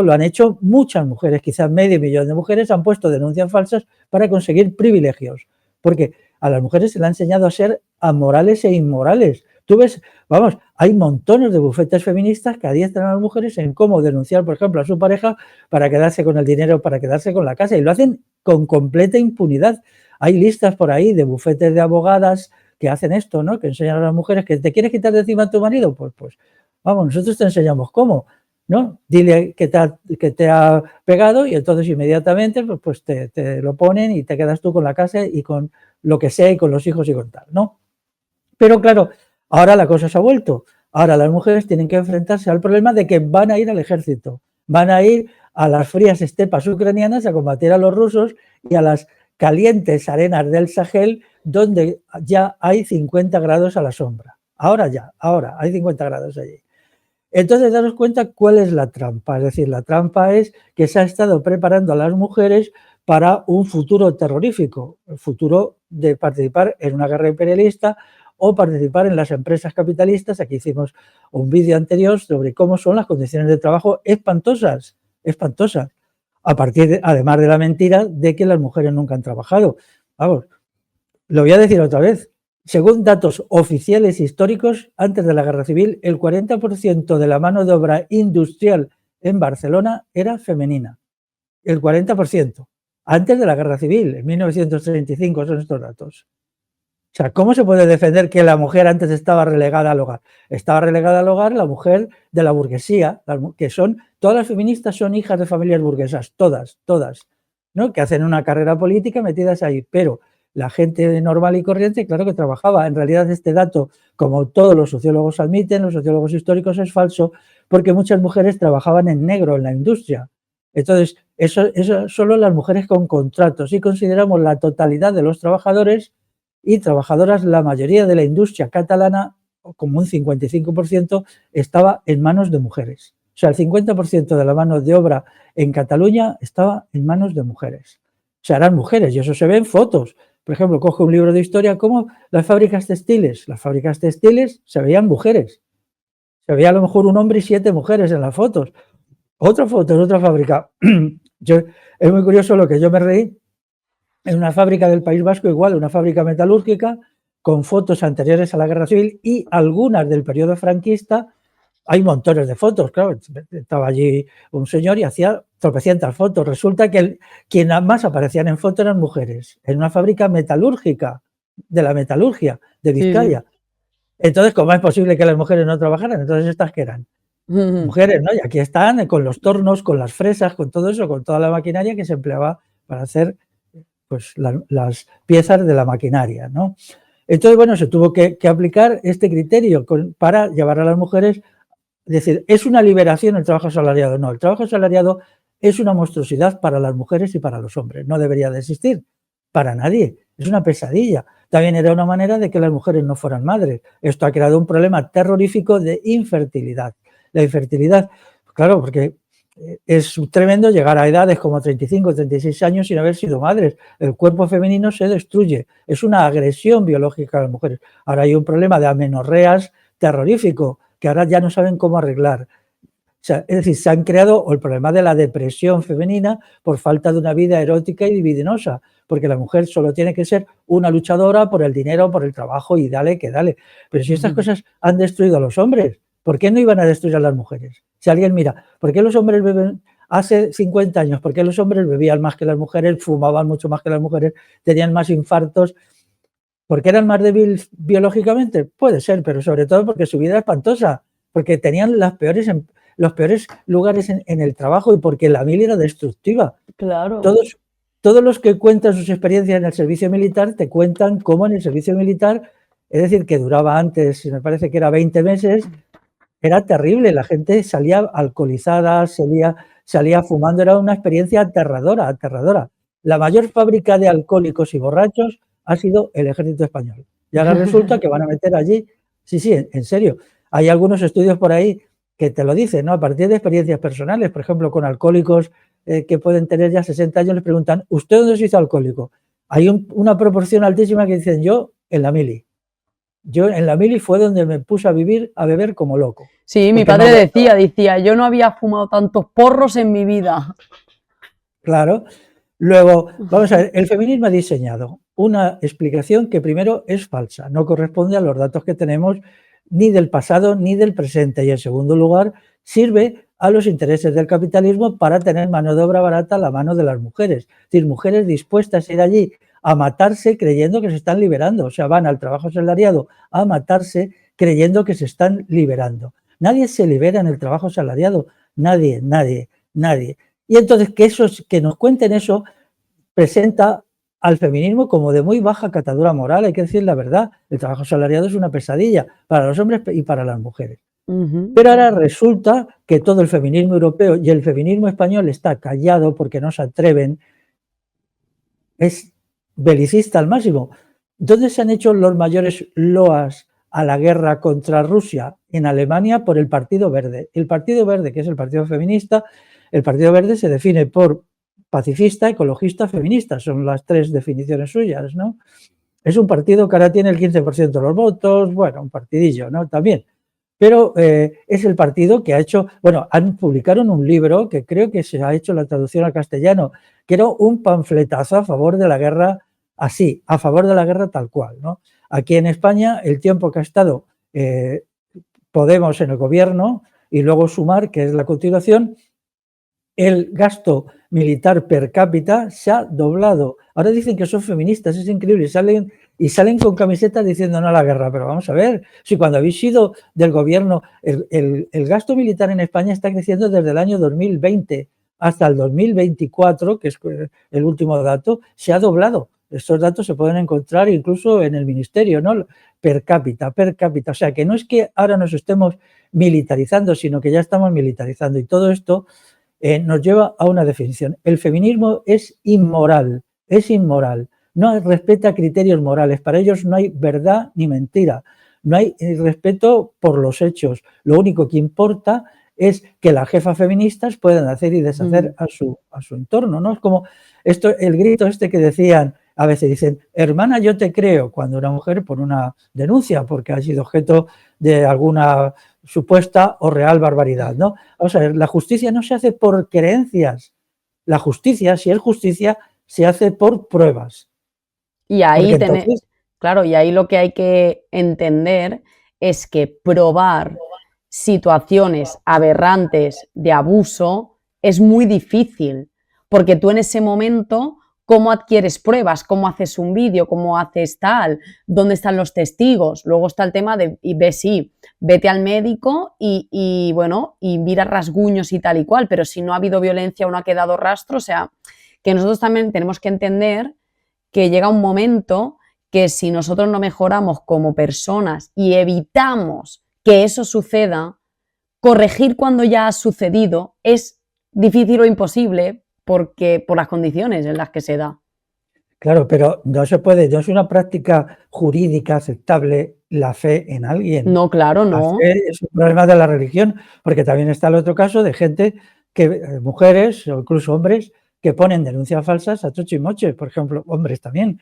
lo han hecho muchas mujeres, quizás medio millón de mujeres han puesto denuncias falsas para conseguir privilegios. Porque a las mujeres se le ha enseñado a ser amorales e inmorales. Tú ves, vamos, hay montones de bufetes feministas que adiestran a las mujeres en cómo denunciar, por ejemplo, a su pareja para quedarse con el dinero, para quedarse con la casa, y lo hacen con completa impunidad. Hay listas por ahí de bufetes de abogadas que hacen esto, ¿no? Que enseñan a las mujeres que te quieres quitar de encima a tu marido, pues vamos, nosotros te enseñamos cómo, ¿no? Dile que te ha pegado y entonces inmediatamente pues te lo ponen y te quedas tú con la casa y con lo que sea y con los hijos y con tal, ¿no? Pero claro, ahora la cosa se ha vuelto. Ahora las mujeres tienen que enfrentarse al problema de que van a ir al ejército, van a ir a las frías estepas ucranianas a combatir a los rusos y a las calientes arenas del Sahel donde ya hay 50 grados a la sombra. Ahora hay 50 grados allí. Entonces, daros cuenta cuál es la trampa. Es decir, la trampa es que se ha estado preparando a las mujeres para un futuro terrorífico, el futuro de participar en una guerra imperialista o participar en las empresas capitalistas. Aquí hicimos un vídeo anterior sobre cómo son las condiciones de trabajo espantosas, espantosas, a partir de, además de la mentira de que las mujeres nunca han trabajado. Vamos, lo voy a decir otra vez. Según datos oficiales históricos, antes de la Guerra Civil, el 40% de la mano de obra industrial en Barcelona era femenina. El 40%. Antes de la Guerra Civil, en 1935 son estos datos. O sea, ¿cómo se puede defender que la mujer antes estaba relegada al hogar? Estaba relegada al hogar la mujer de la burguesía, que son, todas las feministas son hijas de familias burguesas, todas, ¿no? Que hacen una carrera política metidas ahí, pero la gente normal y corriente, claro que trabajaba. En realidad este dato, como todos los sociólogos admiten, los sociólogos históricos, es falso, porque muchas mujeres trabajaban en negro en la industria. Entonces, eso solo las mujeres con contratos. Si consideramos la totalidad de los trabajadores y trabajadoras, la mayoría de la industria catalana, como un 55%, estaba en manos de mujeres. O sea, el 50% de la mano de obra en Cataluña estaba en manos de mujeres. O sea, eran mujeres y eso se ve en fotos. Por ejemplo, coge un libro de historia como las fábricas textiles. Las fábricas textiles se veían mujeres. Se veía a lo mejor un hombre y 7 mujeres en las fotos. Otra foto en otra fábrica. Es muy curioso lo que yo me reí. En una fábrica del País Vasco, igual, una fábrica metalúrgica, con fotos anteriores a la Guerra Civil y algunas del periodo franquista. Hay montones de fotos, claro. Estaba allí un señor y hacía tropecientas fotos. Resulta que quienes más aparecían en fotos eran mujeres, en una fábrica metalúrgica, de la metalurgia de Vizcaya. Sí. Entonces, ¿cómo es posible que las mujeres no trabajaran? Entonces, ¿estas qué eran? Mujeres, ¿no? Y aquí están con los tornos, con las fresas, con todo eso, con toda la maquinaria que se empleaba para hacer pues, las piezas de la maquinaria, ¿no? Entonces, bueno, se tuvo que aplicar este criterio para llevar a las mujeres. Es decir, ¿es una liberación el trabajo asalariado? No, el trabajo asalariado es una monstruosidad para las mujeres y para los hombres. No debería de existir para nadie. Es una pesadilla. También era una manera de que las mujeres no fueran madres. Esto ha creado un problema terrorífico de infertilidad. La infertilidad, claro, porque es tremendo llegar a edades como 35, 36 años sin haber sido madres. El cuerpo femenino se destruye. Es una agresión biológica a las mujeres. Ahora hay un problema de amenorreas terrorífico que ahora ya no saben cómo arreglar. O sea, es decir, se han creado el problema de la depresión femenina por falta de una vida erótica y libidinosa, porque la mujer solo tiene que ser una luchadora por el dinero, por el trabajo y dale que dale. Pero si estas cosas han destruido a los hombres, ¿por qué no iban a destruir a las mujeres? Si alguien mira, ¿por qué los hombres beben hace 50 años, ¿por qué los hombres bebían más que las mujeres, fumaban mucho más que las mujeres, tenían más infartos? ¿Porque eran más débiles biológicamente? Puede ser, pero sobre todo porque su vida era espantosa, porque tenían los peores lugares en el trabajo y porque la mili era destructiva. Claro. Todos los que cuentan sus experiencias en el servicio militar te cuentan cómo en el servicio militar, es decir, que duraba antes, me parece que era 20 meses, era terrible, la gente salía alcoholizada, salía fumando, era una experiencia aterradora, aterradora. La mayor fábrica de alcohólicos y borrachos ha sido el ejército español. Y ahora resulta que van a meter allí, sí, en serio, hay algunos estudios por ahí que te lo dicen, ¿no? A partir de experiencias personales, por ejemplo, con alcohólicos que pueden tener ya 60 años, les preguntan, ¿usted dónde se hizo alcohólico? Hay una proporción altísima que dicen, yo en la mili. Yo en la mili fue donde me puse a beber como loco. Sí, mi padre decía, yo no había fumado tantos porros en mi vida. Claro. Luego, vamos a ver, el feminismo ha diseñado una explicación que primero es falsa, no corresponde a los datos que tenemos ni del pasado ni del presente y en segundo lugar sirve a los intereses del capitalismo para tener mano de obra barata a la mano de las mujeres, es decir, mujeres dispuestas a ir allí a matarse creyendo que se están liberando, o sea, van al trabajo asalariado a matarse creyendo que se están liberando. Nadie se libera en el trabajo asalariado, nadie. Y entonces que nos cuenten eso presenta al feminismo como de muy baja catadura moral, hay que decir la verdad, el trabajo asalariado es una pesadilla para los hombres y para las mujeres. Pero ahora resulta que todo el feminismo europeo y el feminismo español está callado porque no se atreven, es belicista al máximo. ¿Dónde se han hecho los mayores loas a la guerra contra Rusia? En Alemania por el Partido Verde. El Partido Verde, que es el partido feminista, el Partido Verde se define por pacifista, ecologista, feminista, son las tres definiciones suyas, ¿no? Es un partido que ahora tiene el 15% de los votos, bueno, un partidillo, ¿no? También. Pero es el partido que ha hecho, bueno, publicaron un libro que creo que se ha hecho la traducción al castellano, que era un panfletazo a favor de la guerra, así, a favor de la guerra tal cual, ¿no? Aquí en España, el tiempo que ha estado Podemos en el gobierno y luego Sumar, que es la continuación, el gasto militar per cápita se ha doblado. Ahora dicen que son feministas, es increíble, y salen con camisetas diciendo no a la guerra, pero vamos a ver, si cuando habéis sido del gobierno, el gasto militar en España está creciendo desde el año 2020 hasta el 2024, que es el último dato, se ha doblado. Estos datos se pueden encontrar incluso en el ministerio, ¿no? Per cápita. O sea, que no es que ahora nos estemos militarizando, sino que ya estamos militarizando. Y todo esto nos lleva a una definición. El feminismo es inmoral, no respeta criterios morales, para ellos no hay verdad ni mentira, no hay respeto por los hechos, lo único que importa es que las jefas feministas puedan hacer y deshacer a su entorno, ¿no? Es como el grito que decían, a veces dicen, hermana, yo te creo, cuando una mujer pone una denuncia porque ha sido objeto de alguna supuesta o real barbaridad, ¿no? Vamos a ver, la justicia no se hace por creencias, la justicia, si es justicia, se hace por pruebas. Y ahí claro, y ahí lo que hay que entender es que probar situaciones aberrantes de abuso es muy difícil, porque tú en ese momento, ¿cómo adquieres pruebas? ¿Cómo haces un vídeo? ¿Cómo haces tal? ¿Dónde están los testigos? Luego está el tema de, vete al médico y bueno, y mira rasguños y tal y cual, pero si no ha habido violencia o no ha quedado rastro, o sea, que nosotros también tenemos que entender que llega un momento que si nosotros no mejoramos como personas y evitamos que eso suceda, corregir cuando ya ha sucedido es difícil o imposible porque por las condiciones en las que se da. Claro, pero no se puede, no es una práctica jurídica aceptable la fe en alguien. No, claro, no. La fe es un problema de la religión, porque también está el otro caso de gente mujeres o incluso hombres que ponen denuncias falsas a troche y moche, por ejemplo, hombres también,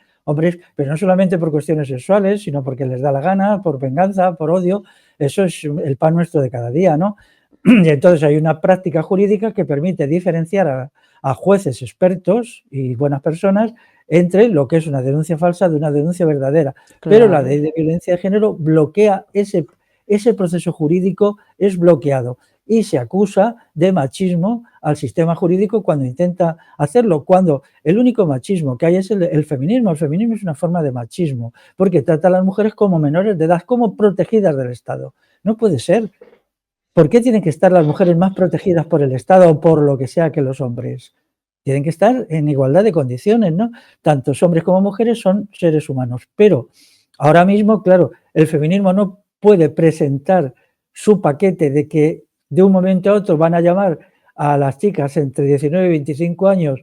pero no solamente por cuestiones sexuales, sino porque les da la gana, por venganza, por odio, eso es el pan nuestro de cada día, ¿no? Y entonces hay una práctica jurídica que permite diferenciar a jueces expertos y buenas personas entre lo que es una denuncia falsa de una denuncia verdadera. Claro. Pero la ley de violencia de género bloquea ese proceso jurídico, es bloqueado. y se acusa de machismo al sistema jurídico cuando intenta hacerlo, cuando el único machismo que hay es el feminismo. El feminismo es una forma de machismo, porque trata a las mujeres como menores de edad, como protegidas del Estado. No puede ser. ¿Por qué tienen que estar las mujeres más protegidas por el Estado o por lo que sea que los hombres? Tienen que estar en igualdad de condiciones, ¿no? Tanto hombres como mujeres son seres humanos. Pero ahora mismo, claro, el feminismo no puede presentar su paquete de que de un momento a otro van a llamar a las chicas entre 19 y 25 años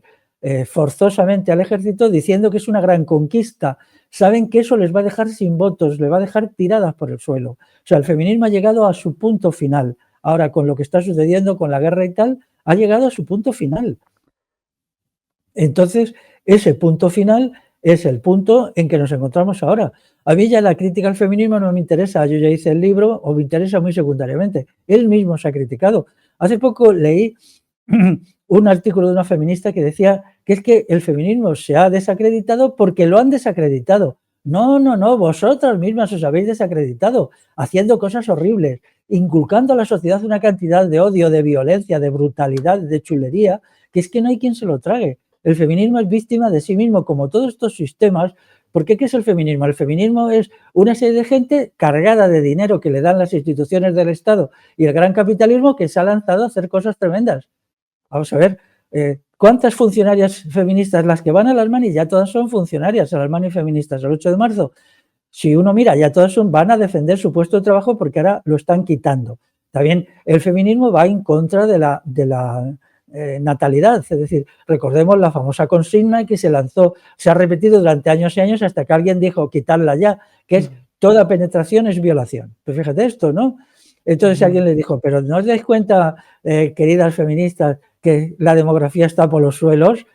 forzosamente al ejército diciendo que es una gran conquista. Saben que eso les va a dejar sin votos, les va a dejar tiradas por el suelo. O sea, el feminismo ha llegado a su punto final. Ahora, con lo que está sucediendo con la guerra y tal, ha llegado a su punto final. Entonces, ese punto final es el punto en que nos encontramos ahora. A mí ya la crítica al feminismo no me interesa, yo ya hice el libro o me interesa muy secundariamente. Él mismo se ha criticado. Hace poco leí un artículo de una feminista que decía que es que el feminismo se ha desacreditado porque lo han desacreditado. No, no, no, vosotras mismas os habéis desacreditado, haciendo cosas horribles, inculcando a la sociedad una cantidad de odio, de violencia, de brutalidad, de chulería, que es que no hay quien se lo trague. El feminismo es víctima de sí mismo, como todos estos sistemas. ¿Por qué? ¿Qué es el feminismo? El feminismo es una serie de gente cargada de dinero que le dan las instituciones del Estado y el gran capitalismo que se ha lanzado a hacer cosas tremendas. Vamos a ver, ¿cuántas funcionarias feministas las que van a las manis? Ya todas son funcionarias a las manis feministas el 8 de marzo. Si uno mira, ya todas van a defender su puesto de trabajo porque ahora lo están quitando. También el feminismo va en contra de la natalidad, es decir, recordemos la famosa consigna que se lanzó, se ha repetido durante años y años hasta que alguien dijo quitarla ya, que es toda penetración es violación. Pues fíjate esto, ¿no? Entonces alguien le dijo, pero ¿no os dais cuenta, queridas feministas, que la demografía está por los suelos?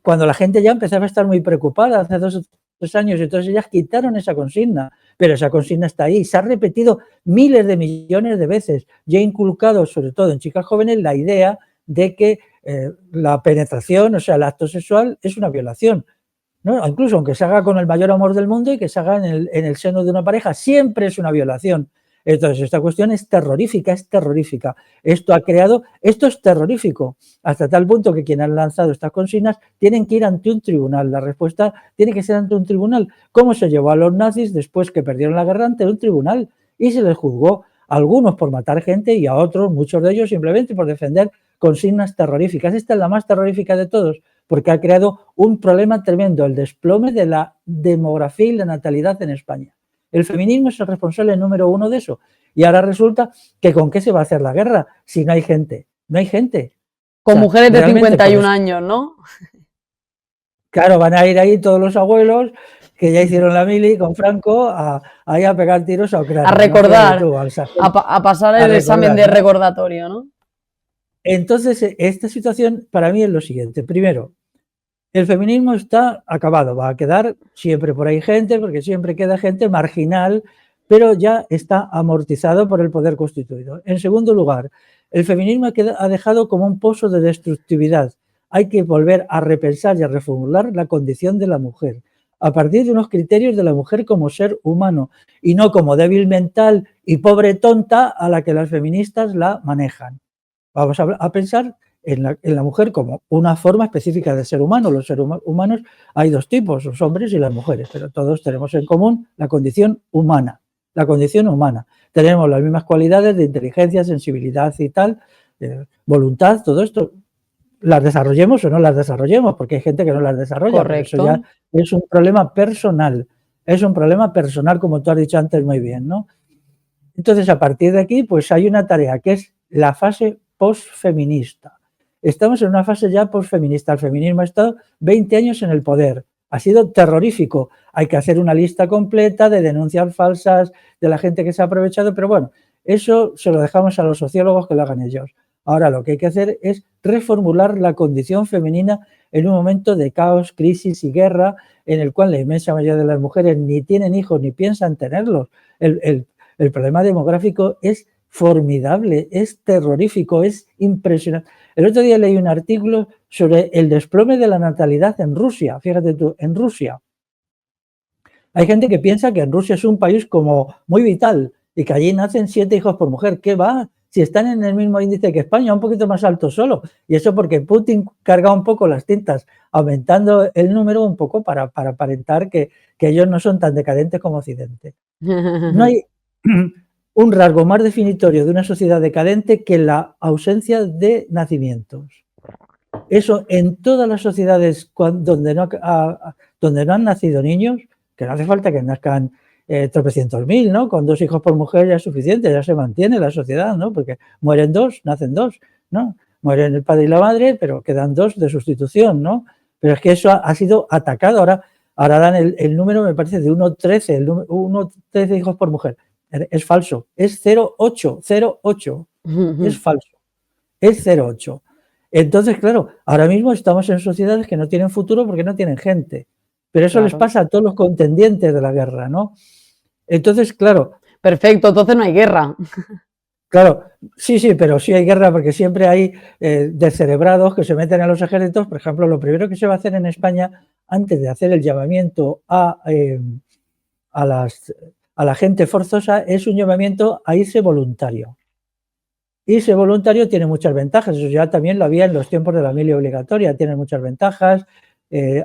Cuando la gente ya empezaba a estar muy preocupada hace 2 o 3 años, entonces ellas quitaron esa consigna, pero esa consigna está ahí, se ha repetido miles de millones de veces y ha inculcado, sobre todo en chicas jóvenes, la idea de que la penetración, o sea, el acto sexual es una violación, ¿no? Incluso aunque se haga con el mayor amor del mundo y que se haga en el seno de una pareja, siempre es una violación. Entonces, esta cuestión es terrorífica, es terrorífica. Esto es terrorífico, hasta tal punto que quienes han lanzado estas consignas tienen que ir ante un tribunal. La respuesta tiene que ser ante un tribunal. ¿Cómo se llevó a los nazis después que perdieron la guerra ante un tribunal? Y se les juzgó a algunos por matar gente y a otros, muchos de ellos, simplemente por defender consignas terroríficas. Esta es la más terrorífica de todos, porque ha creado un problema tremendo, el desplome de la demografía y la natalidad en España. El feminismo es el responsable número 1 de eso. Y ahora resulta que ¿con qué se va a hacer la guerra si no hay gente? No hay gente. Con mujeres de 51 años, ¿no? Claro, van a ir ahí todos los abuelos que ya hicieron la mili con Franco ahí a pegar tiros a Ucrania. A recordar, ¿no? a pasar el examen de recordatorio, ¿no? Entonces, esta situación para mí es lo siguiente. Primero, el feminismo está acabado, va a quedar siempre por ahí gente, porque siempre queda gente marginal, pero ya está amortizado por el poder constituido. En segundo lugar, el feminismo ha dejado como un pozo de destructividad. Hay que volver a repensar y a reformular la condición de la mujer, a partir de unos criterios de la mujer como ser humano, y no como débil mental y pobre tonta a la que las feministas la manejan. Vamos a pensar en la mujer como una forma específica de ser humano. Los seres humanos hay 2 tipos, los hombres y las mujeres, pero todos tenemos en común la condición humana. La condición humana. Tenemos las mismas cualidades de inteligencia, sensibilidad y tal, voluntad, todo esto. Las desarrollemos o no las desarrollemos, porque hay gente que no las desarrolla. Correcto. Eso ya es un problema personal. Es un problema personal, como tú has dicho antes muy bien, ¿no? Entonces, a partir de aquí, pues hay una tarea que es la fase posfeminista. Estamos en una fase ya posfeminista. El feminismo ha estado 20 años en el poder. Ha sido terrorífico. Hay que hacer una lista completa de denuncias falsas de la gente que se ha aprovechado, pero bueno, eso se lo dejamos a los sociólogos que lo hagan ellos. Ahora lo que hay que hacer es reformular la condición femenina en un momento de caos, crisis y guerra, en el cual la inmensa mayoría de las mujeres ni tienen hijos ni piensan tenerlos. El problema demográfico es formidable, es terrorífico, es impresionante. El otro día leí un artículo sobre el desplome de la natalidad en Rusia. Fíjate tú, en Rusia. Hay gente que piensa que en Rusia es un país como muy vital y que allí nacen 7 hijos por mujer. ¿Qué va? si están en el mismo índice que España, un poquito más alto solo. Y eso porque Putin carga un poco las tintas, aumentando el número un poco para aparentar que ellos no son tan decadentes como Occidente. No hay un rasgo más definitorio de una sociedad decadente que la ausencia de nacimientos. Eso en todas las sociedades donde no han nacido niños, que no hace falta que nazcan tropecientos mil, ¿no? Con 2 hijos por mujer ya es suficiente, ya se mantiene la sociedad, ¿no? Porque mueren 2, nacen 2, ¿no? Mueren el padre y la madre, pero quedan 2 de sustitución, ¿no? Pero es que eso ha sido atacado. Ahora dan el número, me parece, de 1,13, 1,13 hijos por mujer. Es falso, es 0,8, 0,8, es falso, es 0,8. Entonces, claro, ahora mismo estamos en sociedades que no tienen futuro porque no tienen gente. Pero eso les pasa a todos los contendientes de la guerra, ¿no? Entonces, claro. Perfecto, entonces no hay guerra. Claro, sí, pero sí hay guerra porque siempre hay descerebrados que se meten a los ejércitos. Por ejemplo, lo primero que se va a hacer en España, antes de hacer el llamamiento a la gente forzosa, es un llamamiento a irse voluntario. Irse voluntario tiene muchas ventajas, eso ya también lo había en los tiempos de la mili obligatoria, tiene muchas ventajas,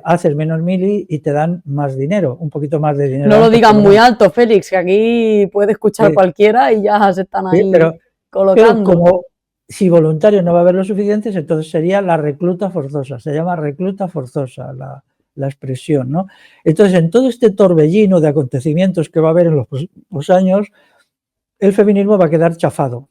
haces menos mili y te dan más dinero, un poquito más de dinero. No lo digan muy alto, Félix, que aquí puede escuchar cualquiera y ya se están ahí colocando. Pero como si voluntarios no va a haber lo suficientes, entonces sería la recluta forzosa, se llama recluta forzosa la expresión, ¿no? Entonces, en todo este torbellino de acontecimientos que va a haber en los años, el feminismo va a quedar chafado.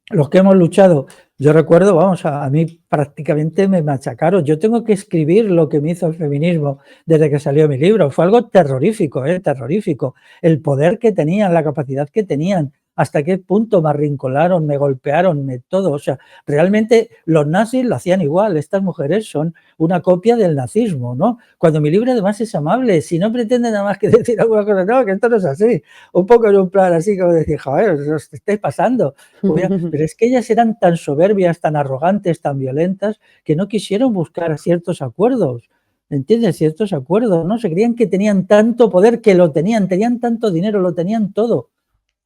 Los que hemos luchado, yo recuerdo, vamos, a mí prácticamente me machacaron. Yo tengo que escribir lo que me hizo el feminismo desde que salió mi libro. Fue algo terrorífico, terrorífico. El poder que tenían, la capacidad que tenían, hasta qué punto me arrincolaron, me golpearon, todo. O sea, realmente los nazis lo hacían igual. Estas mujeres son una copia del nazismo, ¿no? Cuando mi libro además es amable, si no pretende nada más que decir alguna cosa, no, que esto no es así. Un poco en un plan así como decir, joder, os estáis pasando. Pero es que ellas eran tan soberbias, tan arrogantes, tan violentas, que no quisieron buscar ciertos acuerdos. ¿Entiendes? Ciertos acuerdos, ¿no? Se creían que tenían tanto poder, que lo tenían tanto dinero, lo tenían todo.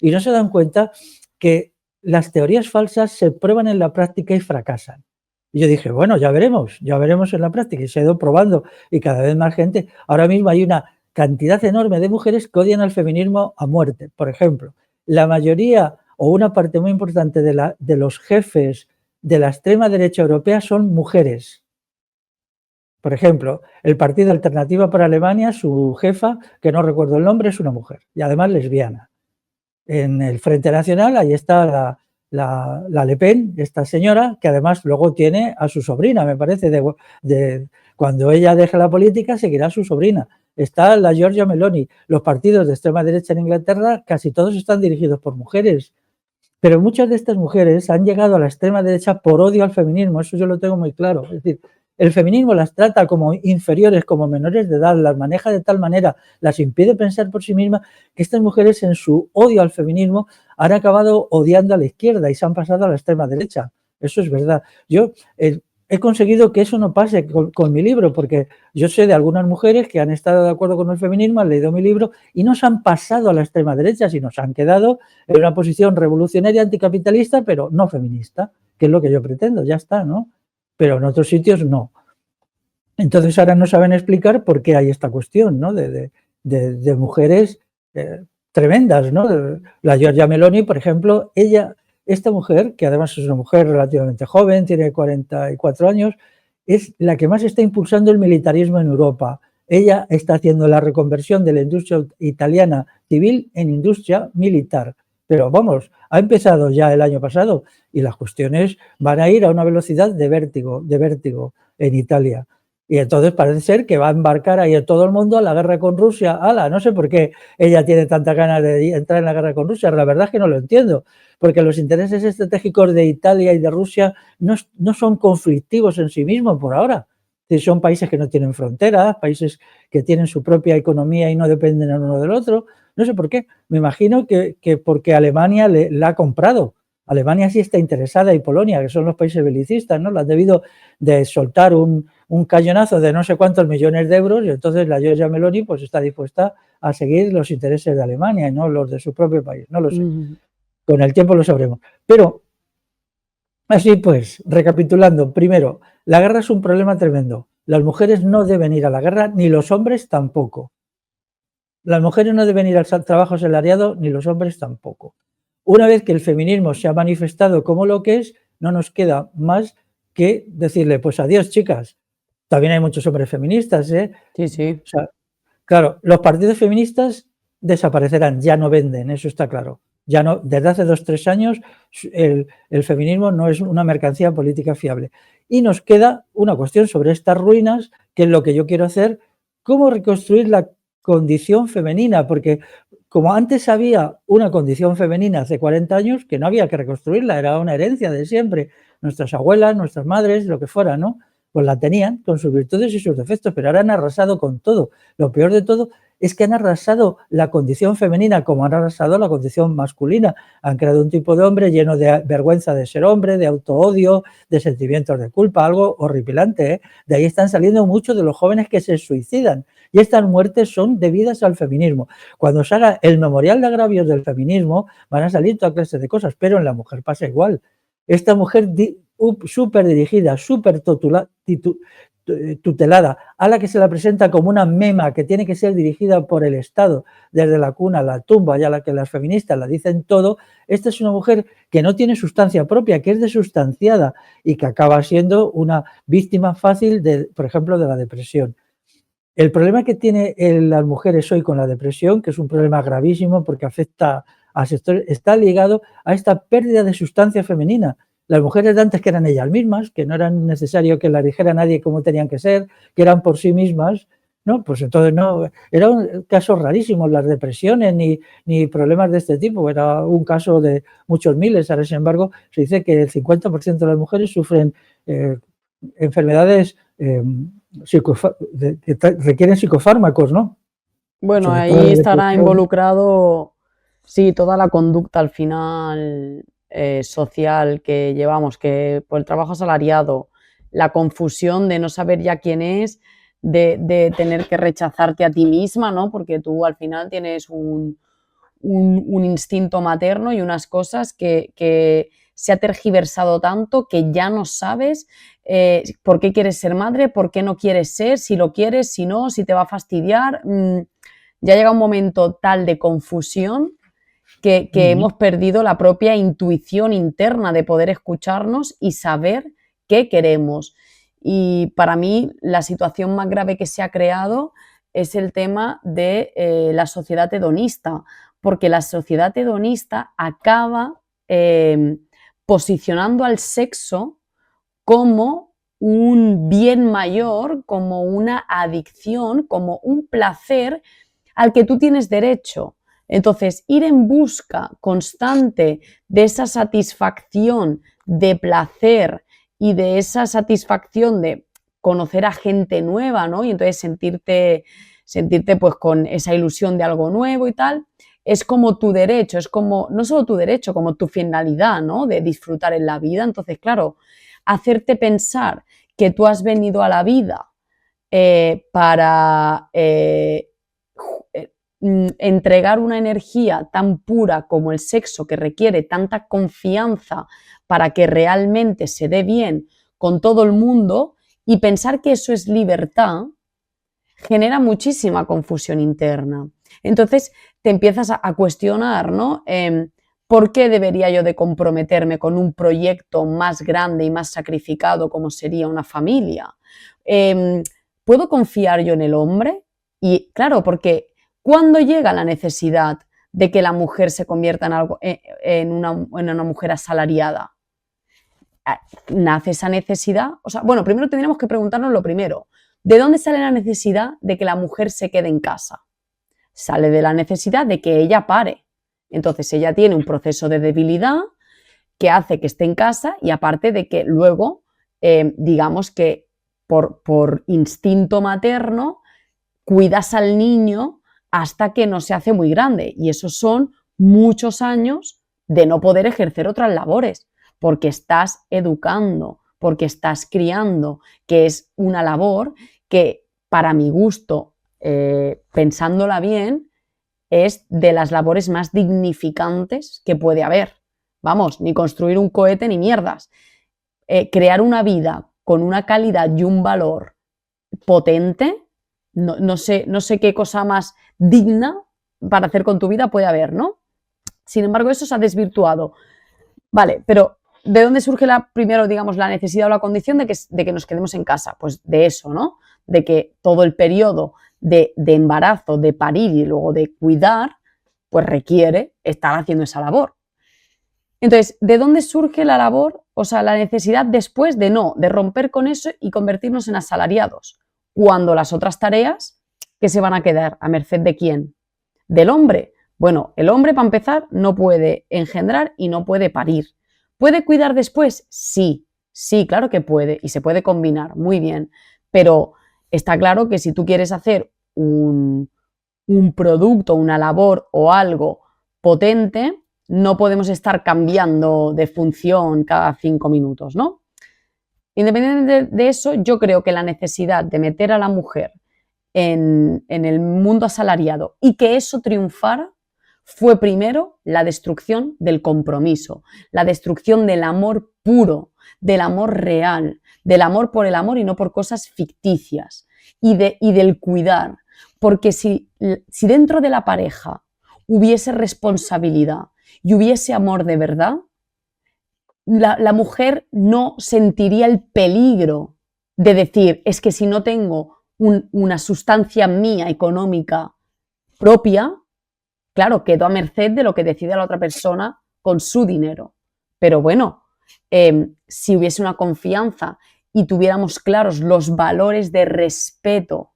Y no se dan cuenta que las teorías falsas se prueban en la práctica y fracasan. Y yo dije, bueno, ya veremos en la práctica. Y se ha ido probando y cada vez más gente. Ahora mismo hay una cantidad enorme de mujeres que odian al feminismo a muerte. Por ejemplo, la mayoría o una parte muy importante de los jefes de la extrema derecha europea son mujeres. Por ejemplo, el Partido Alternativa para Alemania, su jefa, que no recuerdo el nombre, es una mujer y además lesbiana. En el Frente Nacional, ahí está la Le Pen, esta señora, que además luego tiene a su sobrina, me parece, cuando ella deje la política seguirá a su sobrina. Está la Giorgia Meloni. Los partidos de extrema derecha en Inglaterra casi todos están dirigidos por mujeres. Pero muchas de estas mujeres han llegado a la extrema derecha por odio al feminismo, eso yo lo tengo muy claro. Es decir, el feminismo las trata como inferiores, como menores de edad, las maneja de tal manera, las impide pensar por sí mismas, que estas mujeres en su odio al feminismo han acabado odiando a la izquierda y se han pasado a la extrema derecha. Eso es verdad. Yo he conseguido que eso no pase con mi libro, porque yo sé de algunas mujeres que han estado de acuerdo con el feminismo, han leído mi libro y no se han pasado a la extrema derecha, sino se han quedado en una posición revolucionaria, anticapitalista, pero no feminista, que es lo que yo pretendo, ya está, ¿no? Pero en otros sitios no. Entonces ahora no saben explicar por qué hay esta cuestión, ¿no? De mujeres tremendas, ¿no? La Giorgia Meloni, por ejemplo, esta mujer, que además es una mujer relativamente joven, tiene 44 años, es la que más está impulsando el militarismo en Europa. Ella está haciendo la reconversión de la industria italiana civil en industria militar. Pero vamos, ha empezado ya el año pasado y las cuestiones van a ir a una velocidad de vértigo en Italia. Y entonces parece ser que va a embarcar ahí a todo el mundo a la guerra con Rusia. ¡Hala! No sé por qué ella tiene tanta ganas de entrar en la guerra con Rusia. La verdad es que no lo entiendo, porque los intereses estratégicos de Italia y de Rusia no son conflictivos en sí mismos por ahora. Son países que no tienen fronteras, países que tienen su propia economía y no dependen el uno del otro. No sé por qué. Me imagino que porque Alemania la ha comprado. Alemania sí está interesada y Polonia, que son los países belicistas, ¿no? Le han debido de soltar un cañonazo de no sé cuántos millones de euros y entonces la Giorgia Meloni pues está dispuesta a seguir los intereses de Alemania y no los de su propio país. No lo sé. con el tiempo lo sabremos. Pero, así pues, recapitulando, primero, la guerra es un problema tremendo. Las mujeres no deben ir a la guerra, ni los hombres tampoco. Las mujeres no deben ir al trabajo asalariado, ni los hombres tampoco. Una vez que el feminismo se ha manifestado como lo que es, no nos queda más que decirle, pues adiós, chicas. También hay muchos hombres feministas, ¿eh? Sí, sí. O sea, claro, los partidos feministas desaparecerán, ya no venden, eso está claro. Ya no, desde hace 2-3 años el feminismo no es una mercancía política fiable. Y nos queda una cuestión sobre estas ruinas, que es lo que yo quiero hacer, cómo reconstruir la condición femenina, porque como antes había una condición femenina hace 40 años, que no había que reconstruirla, era una herencia de siempre. Nuestras abuelas, nuestras madres, lo que fuera, ¿no? Pues la tenían con sus virtudes y sus defectos, pero ahora han arrasado con todo. Lo peor de todo es que han arrasado la condición femenina como han arrasado la condición masculina. Han creado un tipo de hombre lleno de vergüenza de ser hombre, de autoodio, de sentimientos de culpa, algo horripilante, ¿eh? De ahí están saliendo muchos de los jóvenes que se suicidan. Y estas muertes son debidas al feminismo. Cuando se haga el memorial de agravios del feminismo, van a salir toda clase de cosas, pero en la mujer pasa igual. Esta mujer súper dirigida, súper tutelada, a la que se la presenta como una mema que tiene que ser dirigida por el Estado, desde la cuna a la tumba, y a la que las feministas la dicen todo, esta es una mujer que no tiene sustancia propia, que es desustanciada y que acaba siendo una víctima fácil, por ejemplo, de la depresión. El problema que tienen las mujeres hoy con la depresión, que es un problema gravísimo porque afecta al sector, está ligado a esta pérdida de sustancia femenina. Las mujeres de antes, que eran ellas mismas, que no era necesario que las dijera nadie cómo tenían que ser, que eran por sí mismas, ¿no? Pues entonces no, eran casos rarísimos las depresiones ni problemas de este tipo, era un caso de muchos miles. Ahora, sin embargo, se dice que el 50% de las mujeres sufren enfermedades que requieren psicofármacos, ¿no? Bueno, Sobre todo ahí la estará depresión. involucrado, sí, toda la conducta al final social que llevamos, que por el trabajo asalariado, la confusión de no saber ya quién es, de tener que rechazarte a ti misma, ¿no? Porque tú al final tienes un instinto materno y unas cosas que se ha tergiversado tanto que ya no sabes por qué quieres ser madre, por qué no quieres ser, si lo quieres, si no, si te va a fastidiar. Ya llega un momento tal de confusión que hemos perdido la propia intuición interna de poder escucharnos y saber qué queremos. Y para mí la situación más grave que se ha creado es el tema de la sociedad hedonista, porque la sociedad hedonista acaba posicionando al sexo como un bien mayor, como una adicción, como un placer al que tú tienes derecho. Entonces, ir en busca constante de esa satisfacción de placer y de esa satisfacción de conocer a gente nueva, ¿no? Y entonces sentirte pues con esa ilusión de algo nuevo y tal, es como tu derecho, es como, no solo tu derecho, como tu finalidad, ¿no? De disfrutar en la vida. Entonces, claro, hacerte pensar que tú has venido a la vida para entregar una energía tan pura como el sexo, que requiere tanta confianza para que realmente se dé bien con todo el mundo, y pensar que eso es libertad, genera muchísima confusión interna. Entonces te empiezas a cuestionar, ¿no? ¿Por qué debería yo de comprometerme con un proyecto más grande y más sacrificado como sería una familia? ¿Puedo confiar yo en el hombre? Y claro, porque ¿cuándo llega la necesidad de que la mujer se convierta en una mujer asalariada? ¿Nace esa necesidad? O sea, bueno, primero tendríamos que preguntarnos lo primero. ¿De dónde sale la necesidad de que la mujer se quede en casa? Sale de la necesidad de que ella pare. Entonces ella tiene un proceso de debilidad que hace que esté en casa, y aparte de que luego, digamos que por instinto materno, cuidas al niño hasta que no se hace muy grande. Y esos son muchos años de no poder ejercer otras labores, porque estás educando, porque estás criando, que es una labor que, para mi gusto, pensándola bien, es de las labores más dignificantes que puede haber. vamos, ni construir un cohete ni mierdas. Crear una vida con una calidad y un valor potente, no sé qué cosa más digna para hacer con tu vida puede haber, ¿no? Sin embargo, eso se ha desvirtuado. Vale, pero ¿de dónde surge primero, digamos, la necesidad o la condición de que nos quedemos en casa? Pues de eso, ¿no? De que todo el periodo de embarazo, de parir y luego de cuidar, pues requiere estar haciendo esa labor. Entonces, ¿de dónde surge la labor, o sea, la necesidad después de romper con eso y convertirnos en asalariados? Cuando las otras tareas, ¿qué se van a quedar? ¿A merced de quién? ¿Del hombre? Bueno, el hombre, para empezar, no puede engendrar y no puede parir. ¿Puede cuidar después? Sí, claro que puede y se puede combinar, muy bien. Pero está claro que si tú quieres hacer un producto, una labor o algo potente, no podemos estar cambiando de función cada 5 minutos, ¿no? Independientemente de eso, yo creo que la necesidad de meter a la mujer en el mundo asalariado y que eso triunfara fue primero la destrucción del compromiso, la destrucción del amor puro, del amor real, del amor por el amor y no por cosas ficticias y del cuidar. Porque si dentro de la pareja hubiese responsabilidad y hubiese amor de verdad, la mujer no sentiría el peligro de decir, es que si no tengo una sustancia mía económica propia, claro, quedo a merced de lo que decide la otra persona con su dinero. Pero bueno, si hubiese una confianza y tuviéramos claros los valores de respeto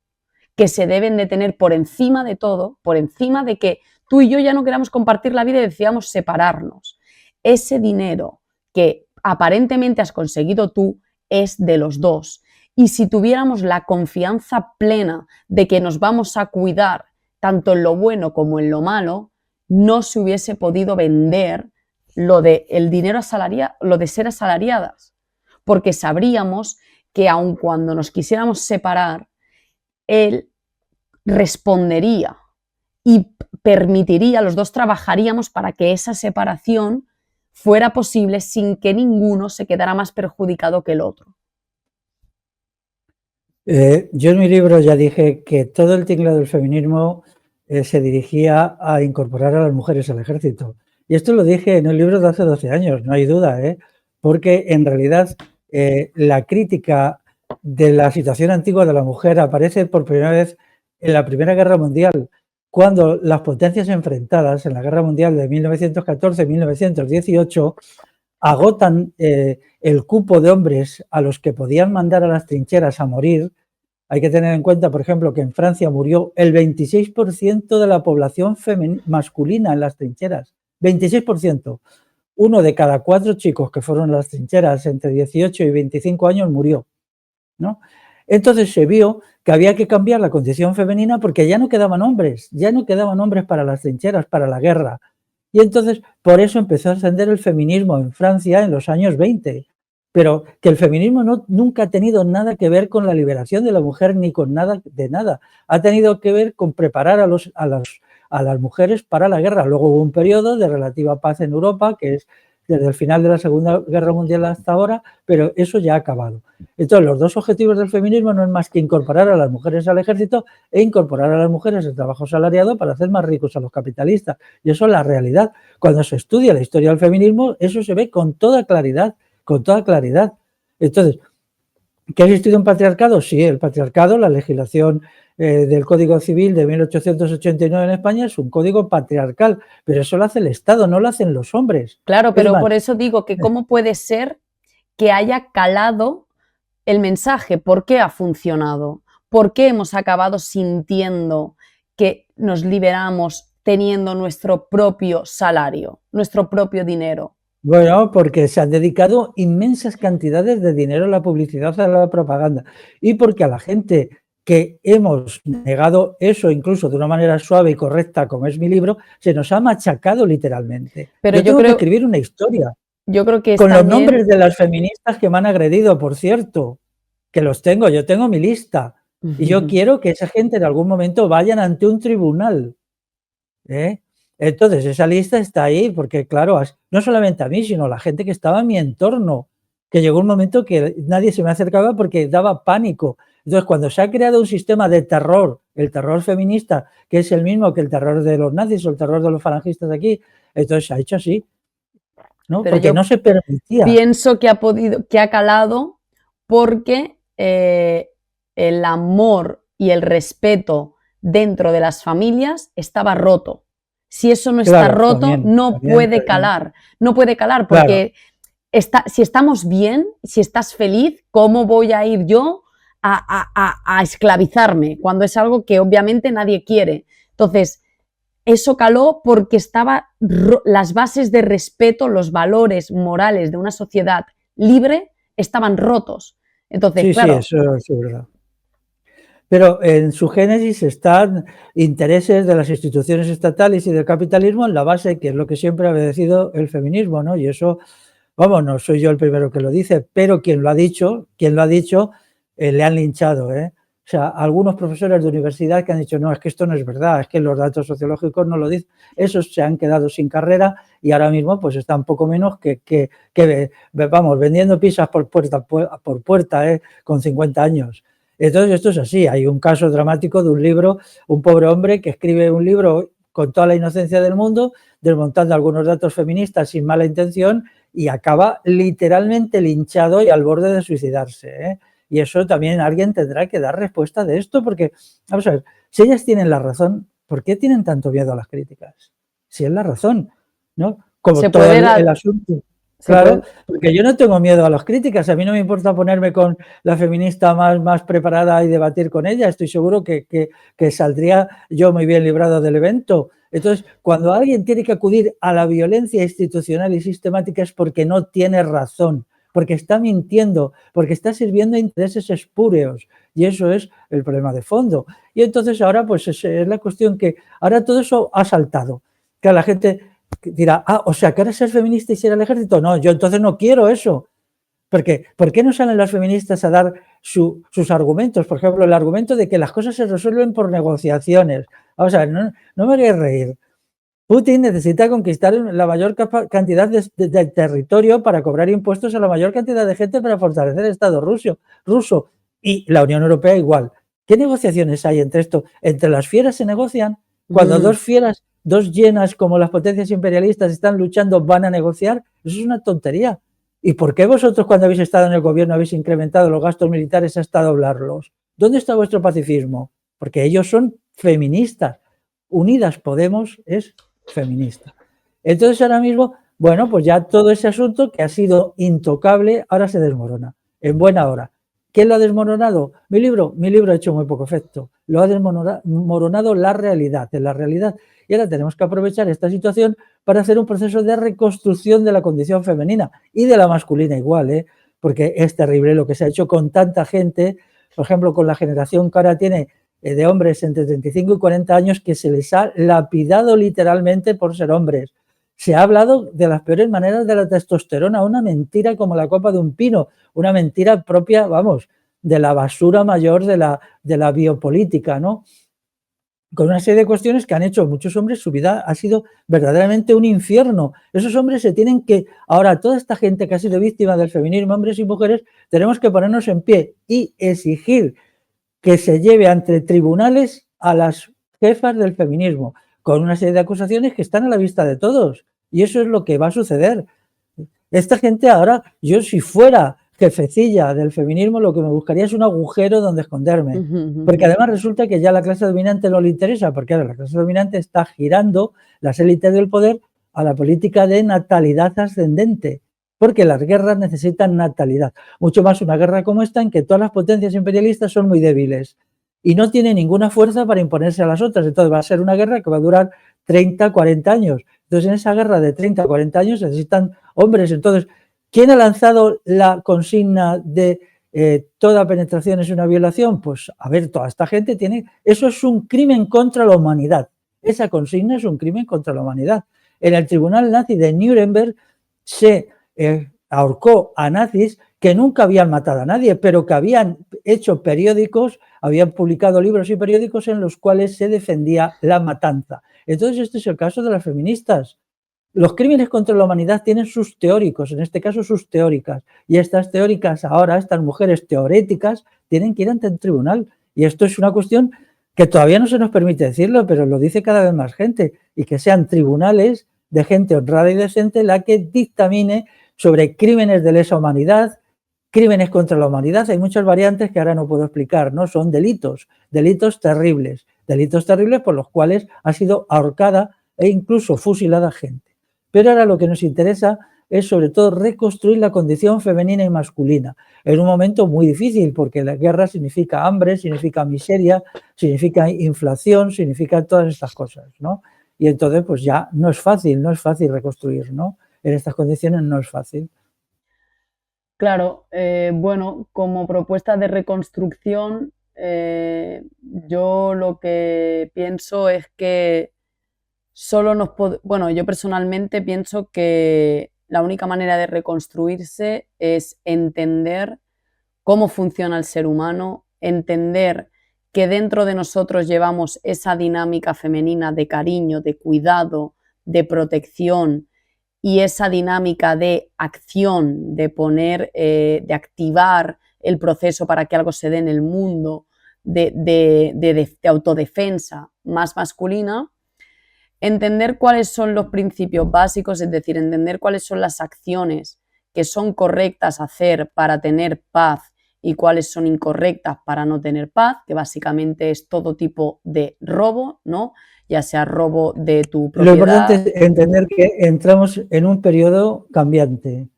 que se deben de tener por encima de todo, por encima de que tú y yo ya no queramos compartir la vida y decidamos separarnos. Ese dinero que aparentemente has conseguido tú es de los dos. Y si tuviéramos la confianza plena de que nos vamos a cuidar tanto en lo bueno como en lo malo, no se hubiese podido vender lo de el dinero asalariado, lo de ser asalariadas, porque sabríamos que aun cuando nos quisiéramos separar, él respondería y permitiría, los dos trabajaríamos para que esa separación fuera posible sin que ninguno se quedara más perjudicado que el otro. Yo en mi libro ya dije que todo el tinglado del feminismo se dirigía a incorporar a las mujeres al ejército. Y esto lo dije en un libro de hace 12 años, no hay duda, porque en realidad la crítica de la situación antigua de la mujer aparece por primera vez en la Primera Guerra Mundial, cuando las potencias enfrentadas en la Guerra Mundial de 1914-1918 agotan el cupo de hombres a los que podían mandar a las trincheras a morir. Hay que tener en cuenta, por ejemplo, que en Francia murió el 26% de la población masculina en las trincheras. 26%. 1 de cada 4 chicos que fueron a las trincheras entre 18 y 25 años murió, ¿no? Entonces se vio que había que cambiar la condición femenina porque ya no quedaban hombres para las trincheras, para la guerra. Y entonces por eso empezó a ascender el feminismo en Francia en los años 20. Pero que el feminismo nunca ha tenido nada que ver con la liberación de la mujer ni con nada de nada. Ha tenido que ver con preparar a las mujeres para la guerra. Luego hubo un periodo de relativa paz en Europa, que es desde el final de la Segunda Guerra Mundial hasta ahora, pero eso ya ha acabado. Entonces, los dos objetivos del feminismo no es más que incorporar a las mujeres al ejército e incorporar a las mujeres al trabajo asalariado para hacer más ricos a los capitalistas. Y eso es la realidad. Cuando se estudia la historia del feminismo, eso se ve con toda claridad, con toda claridad. Entonces, ¿que ha existido un patriarcado? Sí, el patriarcado, la legislación del Código Civil de 1889 en España es un código patriarcal, pero eso lo hace el Estado, no lo hacen los hombres. Claro, pero por eso digo que cómo puede ser que haya calado el mensaje, ¿por qué ha funcionado? ¿Por qué hemos acabado sintiendo que nos liberamos teniendo nuestro propio salario, nuestro propio dinero? Bueno, porque se han dedicado inmensas cantidades de dinero a la publicidad, a la propaganda, y porque a la gente que hemos negado eso, incluso de una manera suave y correcta, como es mi libro, se nos ha machacado literalmente. Pero yo tengo que escribir una historia. Yo creo que con los nombres de las feministas que me han agredido, por cierto, que los tengo, yo tengo mi lista. Y yo quiero que esa gente en algún momento vayan ante un tribunal. Entonces, esa lista está ahí porque, claro, no solamente a mí, sino a la gente que estaba en mi entorno, que llegó un momento que nadie se me acercaba porque daba pánico. Entonces, cuando se ha creado un sistema de terror, el terror feminista, que es el mismo que el terror de los nazis o el terror de los falangistas de aquí, entonces se ha hecho así, ¿no? Pero Porque yo no se permitía. pienso que ha calado porque el amor y el respeto dentro de las familias estaba roto. Si eso no está Claro, roto, también, no puede calar. No puede calar claro, porque si estamos bien, si estás feliz, ¿cómo voy a ir yo a esclavizarme? Cuando es algo que obviamente nadie quiere. Entonces, eso caló porque las bases de respeto, los valores morales de una sociedad libre estaban rotos. Entonces, sí, claro, eso es verdad. Pero en su génesis están intereses de las instituciones estatales y del capitalismo en la base, que es lo que siempre ha obedecido el feminismo, ¿no? Y eso, vamos, no soy yo el primero que lo dice, pero quien lo ha dicho, le han linchado, ¿eh? O sea, algunos profesores de universidad que han dicho, no, es que esto no es verdad, es que los datos sociológicos no lo dicen, esos se han quedado sin carrera y ahora mismo pues están poco menos que vamos, vendiendo pizzas por puerta, con 50 años. Entonces esto es así, hay un caso dramático de un libro, un pobre hombre que escribe un libro con toda la inocencia del mundo, desmontando algunos datos feministas sin mala intención y acaba literalmente linchado y al borde de suicidarse, ¿eh? Y eso también alguien tendrá que dar respuesta de esto, porque, vamos a ver, si ellas tienen la razón, ¿por qué tienen tanto miedo a las críticas? Si es la razón, ¿no? Como se todo puede, el asunto. se Claro, puede, porque yo no tengo miedo a las críticas, a mí no me importa ponerme con la feminista más preparada y debatir con ella, estoy seguro que saldría yo muy bien librado del evento. Entonces, cuando alguien tiene que acudir a la violencia institucional y sistemática es porque no tiene razón, porque está mintiendo, porque está sirviendo a intereses espúreos, y eso es el problema de fondo. Y entonces ahora pues es la cuestión que ahora todo eso ha saltado, que la gente dirá, o sea, que ahora ser feminista y ser al ejército, no, yo entonces no quiero eso. Porque, ¿por qué no salen las feministas a dar sus argumentos? Por ejemplo, el argumento de que las cosas se resuelven por negociaciones. Vamos a ver, no me hagáis reír. Putin necesita conquistar la mayor cantidad de territorio para cobrar impuestos a la mayor cantidad de gente para fortalecer el Estado ruso. Y la Unión Europea igual. ¿Qué negociaciones hay entre esto? Entre las fieras se negocian. Cuando dos fieras, dos llenas como las potencias imperialistas están luchando, van a negociar. Eso es una tontería. ¿Y por qué vosotros cuando habéis estado en el gobierno habéis incrementado los gastos militares hasta doblarlos? ¿Dónde está vuestro pacifismo? Porque ellos son feministas. Unidas Podemos es feminista. Entonces ahora mismo, bueno, pues ya todo ese asunto que ha sido intocable ahora se desmorona, en buena hora. ¿Quién lo ha desmoronado? Mi libro ha hecho muy poco efecto. Lo ha desmoronado la realidad, en la realidad. Y ahora tenemos que aprovechar esta situación para hacer un proceso de reconstrucción de la condición femenina y de la masculina igual, ¿eh? Porque es terrible lo que se ha hecho con tanta gente, por ejemplo, con la generación que ahora tiene de hombres entre 35 y 40 años que se les ha lapidado literalmente por ser hombres. Se ha hablado de las peores maneras de la testosterona, una mentira como la copa de un pino, una mentira propia, vamos, de la basura mayor de la biopolítica, ¿no? Con una serie de cuestiones que han hecho muchos hombres, su vida ha sido verdaderamente un infierno. Esos hombres se tienen que, ahora toda esta gente que ha sido víctima del feminismo, hombres y mujeres, tenemos que ponernos en pie y exigir que se lleve ante tribunales a las jefas del feminismo, con una serie de acusaciones que están a la vista de todos. Y eso es lo que va a suceder. Esta gente ahora, yo si fuera jefecilla del feminismo, lo que me buscaría es un agujero donde esconderme. Porque además resulta que ya la clase dominante no le interesa, porque ahora la clase dominante está girando las élites del poder a la política de natalidad ascendente, porque las guerras necesitan natalidad. Mucho más una guerra como esta en que todas las potencias imperialistas son muy débiles y no tienen ninguna fuerza para imponerse a las otras. Entonces va a ser una guerra que va a durar 30, 40 años. Entonces en esa guerra de 30, 40 años necesitan hombres. Entonces, ¿quién ha lanzado la consigna de toda penetración es una violación? Pues a ver, toda esta gente tiene, eso es un crimen contra la humanidad. Esa consigna es un crimen contra la humanidad. En el tribunal nazi de Nuremberg se ahorcó a nazis que nunca habían matado a nadie, pero que habían hecho periódicos, habían publicado libros y periódicos en los cuales se defendía la matanza. Entonces, este es el caso de las feministas. Los crímenes contra la humanidad tienen sus teóricos, en este caso sus teóricas, y estas teóricas ahora, estas mujeres teoréticas, tienen que ir ante el tribunal. Y esto es una cuestión que todavía no se nos permite decirlo, pero lo dice cada vez más gente, y que sean tribunales de gente honrada y decente la que dictamine sobre crímenes de lesa humanidad, crímenes contra la humanidad. Hay muchas variantes que ahora no puedo explicar, ¿no? Son delitos terribles por los cuales ha sido ahorcada e incluso fusilada gente. Pero ahora lo que nos interesa es sobre todo reconstruir la condición femenina y masculina en un momento muy difícil, porque la guerra significa hambre, significa miseria, significa inflación, significa todas estas cosas, ¿no? Y entonces pues ya no es fácil reconstruir, ¿no? En estas condiciones no es fácil. Claro, bueno, como propuesta de reconstrucción, yo lo que pienso es que bueno, yo personalmente pienso que la única manera de reconstruirse es entender cómo funciona el ser humano, entender que dentro de nosotros llevamos esa dinámica femenina de cariño, de cuidado, de protección y esa dinámica de acción, de poner, de activar el proceso para que algo se dé en el mundo, de autodefensa más masculina. Entender cuáles son los principios básicos, es decir, entender cuáles son las acciones que son correctas hacer para tener paz y cuáles son incorrectas para no tener paz, que básicamente es todo tipo de robo, ¿no? Ya sea robo de tu propiedad. Lo importante es entender que entramos en un periodo cambiante.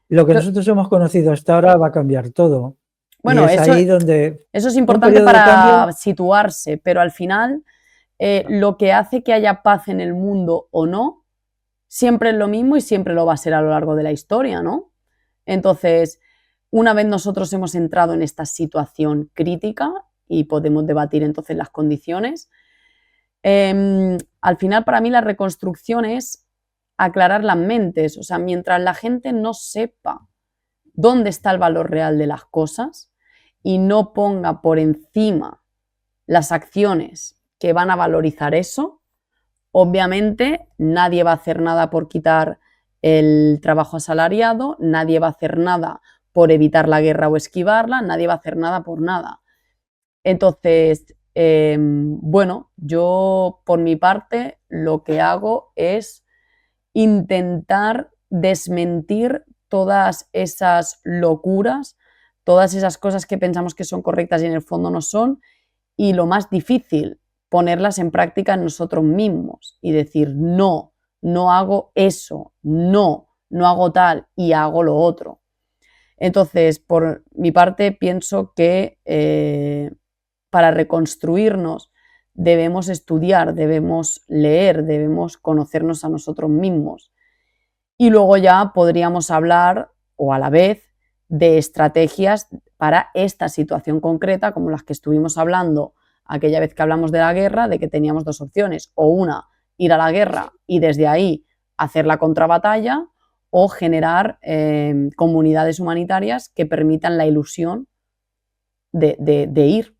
Lo que nosotros hemos conocido hasta ahora va a cambiar todo. Bueno, y es ahí donde eso es importante para situarse, pero al final lo que hace que haya paz en el mundo o no, siempre es lo mismo y siempre lo va a ser a lo largo de la historia, ¿no? Entonces, una vez nosotros hemos entrado en esta situación crítica y podemos debatir entonces las condiciones, al final para mí la reconstrucción es aclarar las mentes, o sea, mientras la gente no sepa dónde está el valor real de las cosas y no ponga por encima las acciones que van a valorizar eso, obviamente nadie va a hacer nada por quitar el trabajo asalariado, nadie va a hacer nada por evitar la guerra o esquivarla, nadie va a hacer nada por nada. Entonces, bueno, yo por mi parte lo que hago es intentar desmentir todas esas locuras, todas esas cosas que pensamos que son correctas y en el fondo no son, y lo más difícil, ponerlas en práctica en nosotros mismos y decir no, no hago eso, no, no hago tal y hago lo otro. Entonces, por mi parte, pienso que para reconstruirnos debemos estudiar, debemos leer, debemos conocernos a nosotros mismos. Y luego ya podríamos hablar, o a la vez, de estrategias para esta situación concreta, como las que estuvimos hablando aquella vez que hablamos de la guerra, de que teníamos dos opciones, o una, ir a la guerra y desde ahí hacer la contrabatalla, o generar comunidades humanitarias que permitan la ilusión de ir.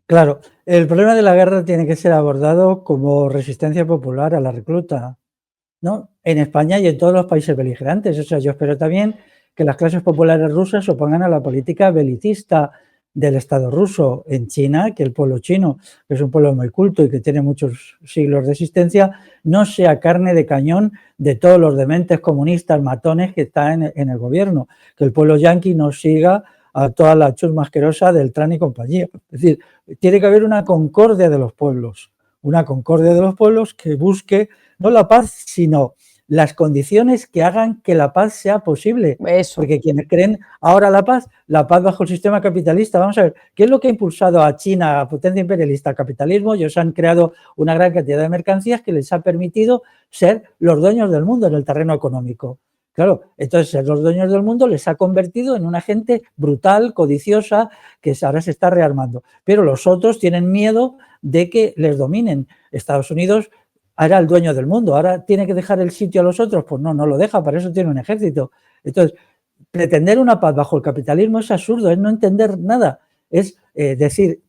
Claro, el problema de la guerra tiene que ser abordado como resistencia popular a la recluta, ¿no? En España y en todos los países beligerantes. O sea, yo espero también que las clases populares rusas se opongan a la política belicista del Estado ruso. En China, que el pueblo chino, que es un pueblo muy culto y que tiene muchos siglos de existencia, no sea carne de cañón de todos los dementes comunistas matones que están en el gobierno. Que el pueblo yanqui no siga a toda la chusma asquerosa del Trump y compañía. Es decir, tiene que haber una concordia de los pueblos que busque no la paz, sino las condiciones que hagan que la paz sea posible. Eso. Porque quienes creen ahora la paz bajo el sistema capitalista, vamos a ver, ¿qué es lo que ha impulsado a China, a potencia imperialista, al capitalismo? Ellos han creado una gran cantidad de mercancías que les ha permitido ser los dueños del mundo en el terreno económico. Claro, entonces ser los dueños del mundo les ha convertido en una gente brutal, codiciosa, que ahora se está rearmando. Pero los otros tienen miedo de que les dominen. Estados Unidos era el dueño del mundo, ahora tiene que dejar el sitio a los otros, pues no lo deja, para eso tiene un ejército. Entonces, pretender una paz bajo el capitalismo es absurdo, es no entender nada, es decir,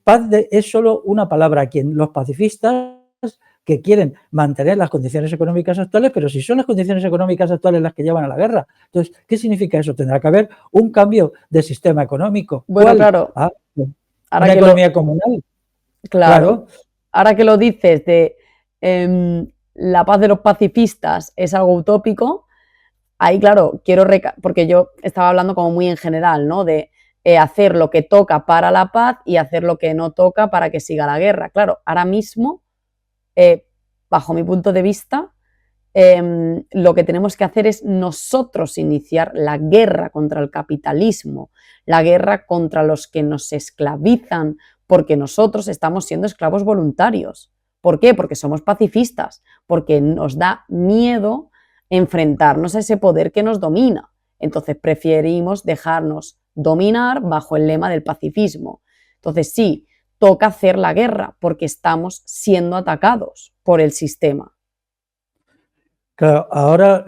es solo una palabra. Los pacifistas que quieren mantener las condiciones económicas actuales, pero si son las condiciones económicas actuales las que llevan a la guerra, entonces, ¿qué significa eso? Tendrá que haber un cambio de sistema económico. Bueno, ¿Cuál? claro, Una economía comunal. Claro, ahora que lo dices de la paz de los pacifistas es algo utópico, ahí claro, porque yo estaba hablando como muy en general, ¿no? De hacer lo que toca para la paz y hacer lo que no toca para que siga la guerra. Claro, ahora mismo, bajo mi punto de vista, lo que tenemos que hacer es nosotros iniciar la guerra contra el capitalismo, la guerra contra los que nos esclavizan, porque nosotros estamos siendo esclavos voluntarios. ¿Por qué? Porque somos pacifistas, porque nos da miedo enfrentarnos a ese poder que nos domina. Entonces preferimos dejarnos dominar bajo el lema del pacifismo. Entonces sí, toca hacer la guerra porque estamos siendo atacados por el sistema. Claro, ahora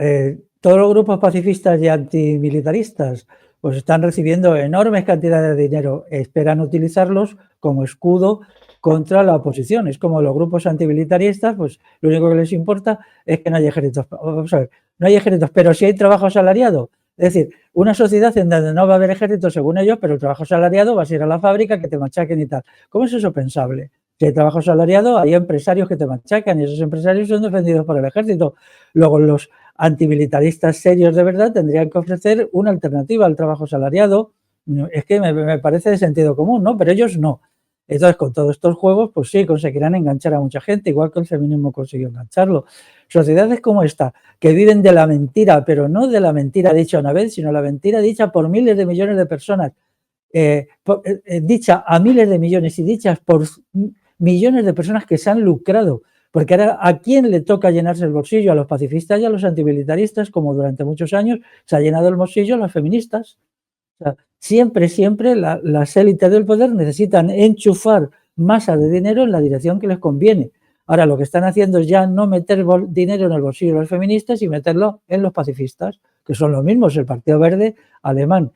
todos los grupos pacifistas y antimilitaristas pues están recibiendo enormes cantidades de dinero, esperan utilizarlos como escudo contra la oposición. Es como los grupos antimilitaristas, pues lo único que les importa es que no hay ejércitos. Vamos a ver, no hay ejércitos, pero sí hay trabajo asalariado. Es decir, una sociedad en donde no va a haber ejércitos según ellos, pero el trabajo asalariado vas a ir a la fábrica que te machaquen y tal. ¿Cómo es eso pensable? Si hay trabajo asalariado, hay empresarios que te machacan y esos empresarios son defendidos por el ejército. Luego, los antimilitaristas serios de verdad tendrían que ofrecer una alternativa al trabajo asalariado. Es que me parece de sentido común, ¿no? Pero ellos no. Entonces, con todos estos juegos, pues sí, conseguirán enganchar a mucha gente, igual que el feminismo consiguió engancharlo. Sociedades como esta, que viven de la mentira, pero no de la mentira dicha una vez, sino la mentira dicha por miles de millones de personas, dicha a miles de millones y dichas por millones de personas que se han lucrado. Porque ahora, ¿a quién le toca llenarse el bolsillo? A los pacifistas y a los antimilitaristas, como durante muchos años se ha llenado el bolsillo a los feministas. O sea, siempre las élites del poder necesitan enchufar masa de dinero en la dirección que les conviene. Ahora lo que están haciendo es ya no meter dinero en el bolsillo de los feministas y meterlo en los pacifistas, que son los mismos, el Partido Verde alemán,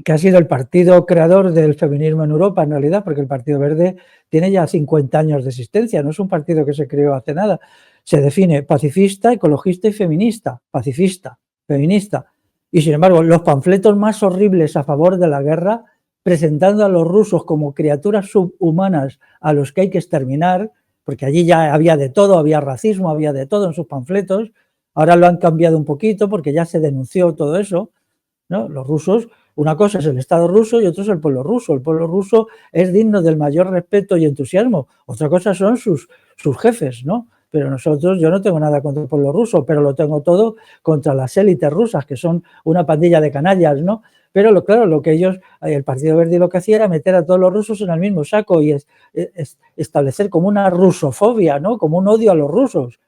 que ha sido el partido creador del feminismo en Europa, en realidad, porque el Partido Verde tiene ya 50 años de existencia, no es un partido que se creó hace nada. Se define pacifista, ecologista y feminista. Pacifista, feminista. Y sin embargo, los panfletos más horribles a favor de la guerra, presentando a los rusos como criaturas subhumanas a los que hay que exterminar, porque allí ya había de todo, había racismo, había de todo en sus panfletos. Ahora lo han cambiado un poquito porque ya se denunció todo eso, ¿no? Los rusos, una cosa es el Estado ruso y otra es el pueblo ruso. El pueblo ruso es digno del mayor respeto y entusiasmo. Otra cosa son sus jefes, ¿no? Pero nosotros, yo no tengo nada contra el pueblo ruso, pero lo tengo todo contra las élites rusas, que son una pandilla de canallas, ¿no? Pero claro, lo que ellos, el Partido Verde lo que hacía era meter a todos los rusos en el mismo saco y establecer como una rusofobia, ¿no? Como un odio a los rusos.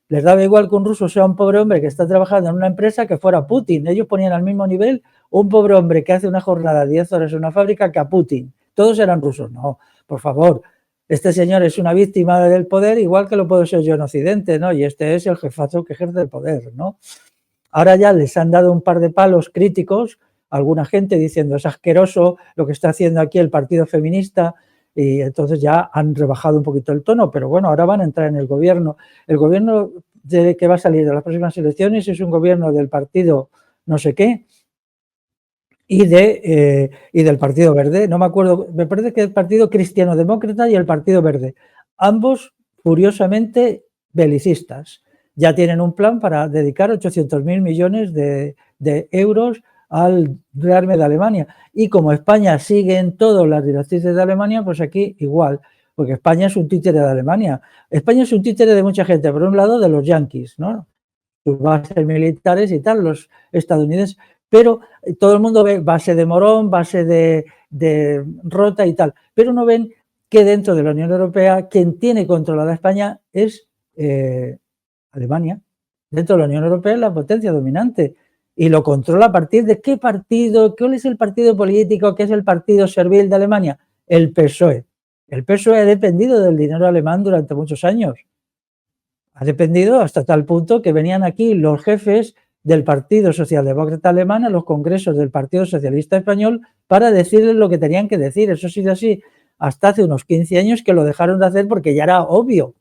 Les daba igual que un ruso sea un pobre hombre que está trabajando en una empresa que fuera Putin. Ellos ponían al mismo nivel un pobre hombre que hace una jornada de 10 horas en una fábrica que a Putin. Todos eran rusos. No, por favor. Este señor es una víctima del poder, igual que lo puedo ser yo en Occidente, ¿no? Y este es el jefazo que ejerce el poder, ¿no? Ahora ya les han dado un par de palos críticos a alguna gente diciendo es asqueroso lo que está haciendo aquí el partido feminista, y entonces ya han rebajado un poquito el tono, pero bueno, ahora van a entrar en el gobierno. El gobierno que va a salir de las próximas elecciones es un gobierno del partido no sé qué y del Partido Verde. No me acuerdo, me parece que el Partido Cristiano Demócrata y el Partido Verde. Ambos furiosamente belicistas. Ya tienen un plan para dedicar 800.000 millones de euros al rearme de Alemania. Y como España sigue en todas las directrices de Alemania, pues aquí igual, porque España es un títere de Alemania. España es un títere de mucha gente, por un lado de los yanquis, ¿no? Sus bases militares y tal, los estadounidenses, pero todo el mundo ve base de Morón, base de Rota y tal, pero no ven que dentro de la Unión Europea quien tiene controlada España es Alemania. Dentro de la Unión Europea es la potencia dominante y lo controla a partir de qué partido, cuál es el partido político, qué es el partido servil de Alemania, el PSOE. El PSOE ha dependido del dinero alemán durante muchos años. ha dependido hasta tal punto que venían aquí los jefes del Partido Socialdemócrata Alemán a los congresos del Partido Socialista Español para decirles lo que tenían que decir. Eso ha sido así hasta hace unos 15 años, que lo dejaron de hacer porque ya era obvio. O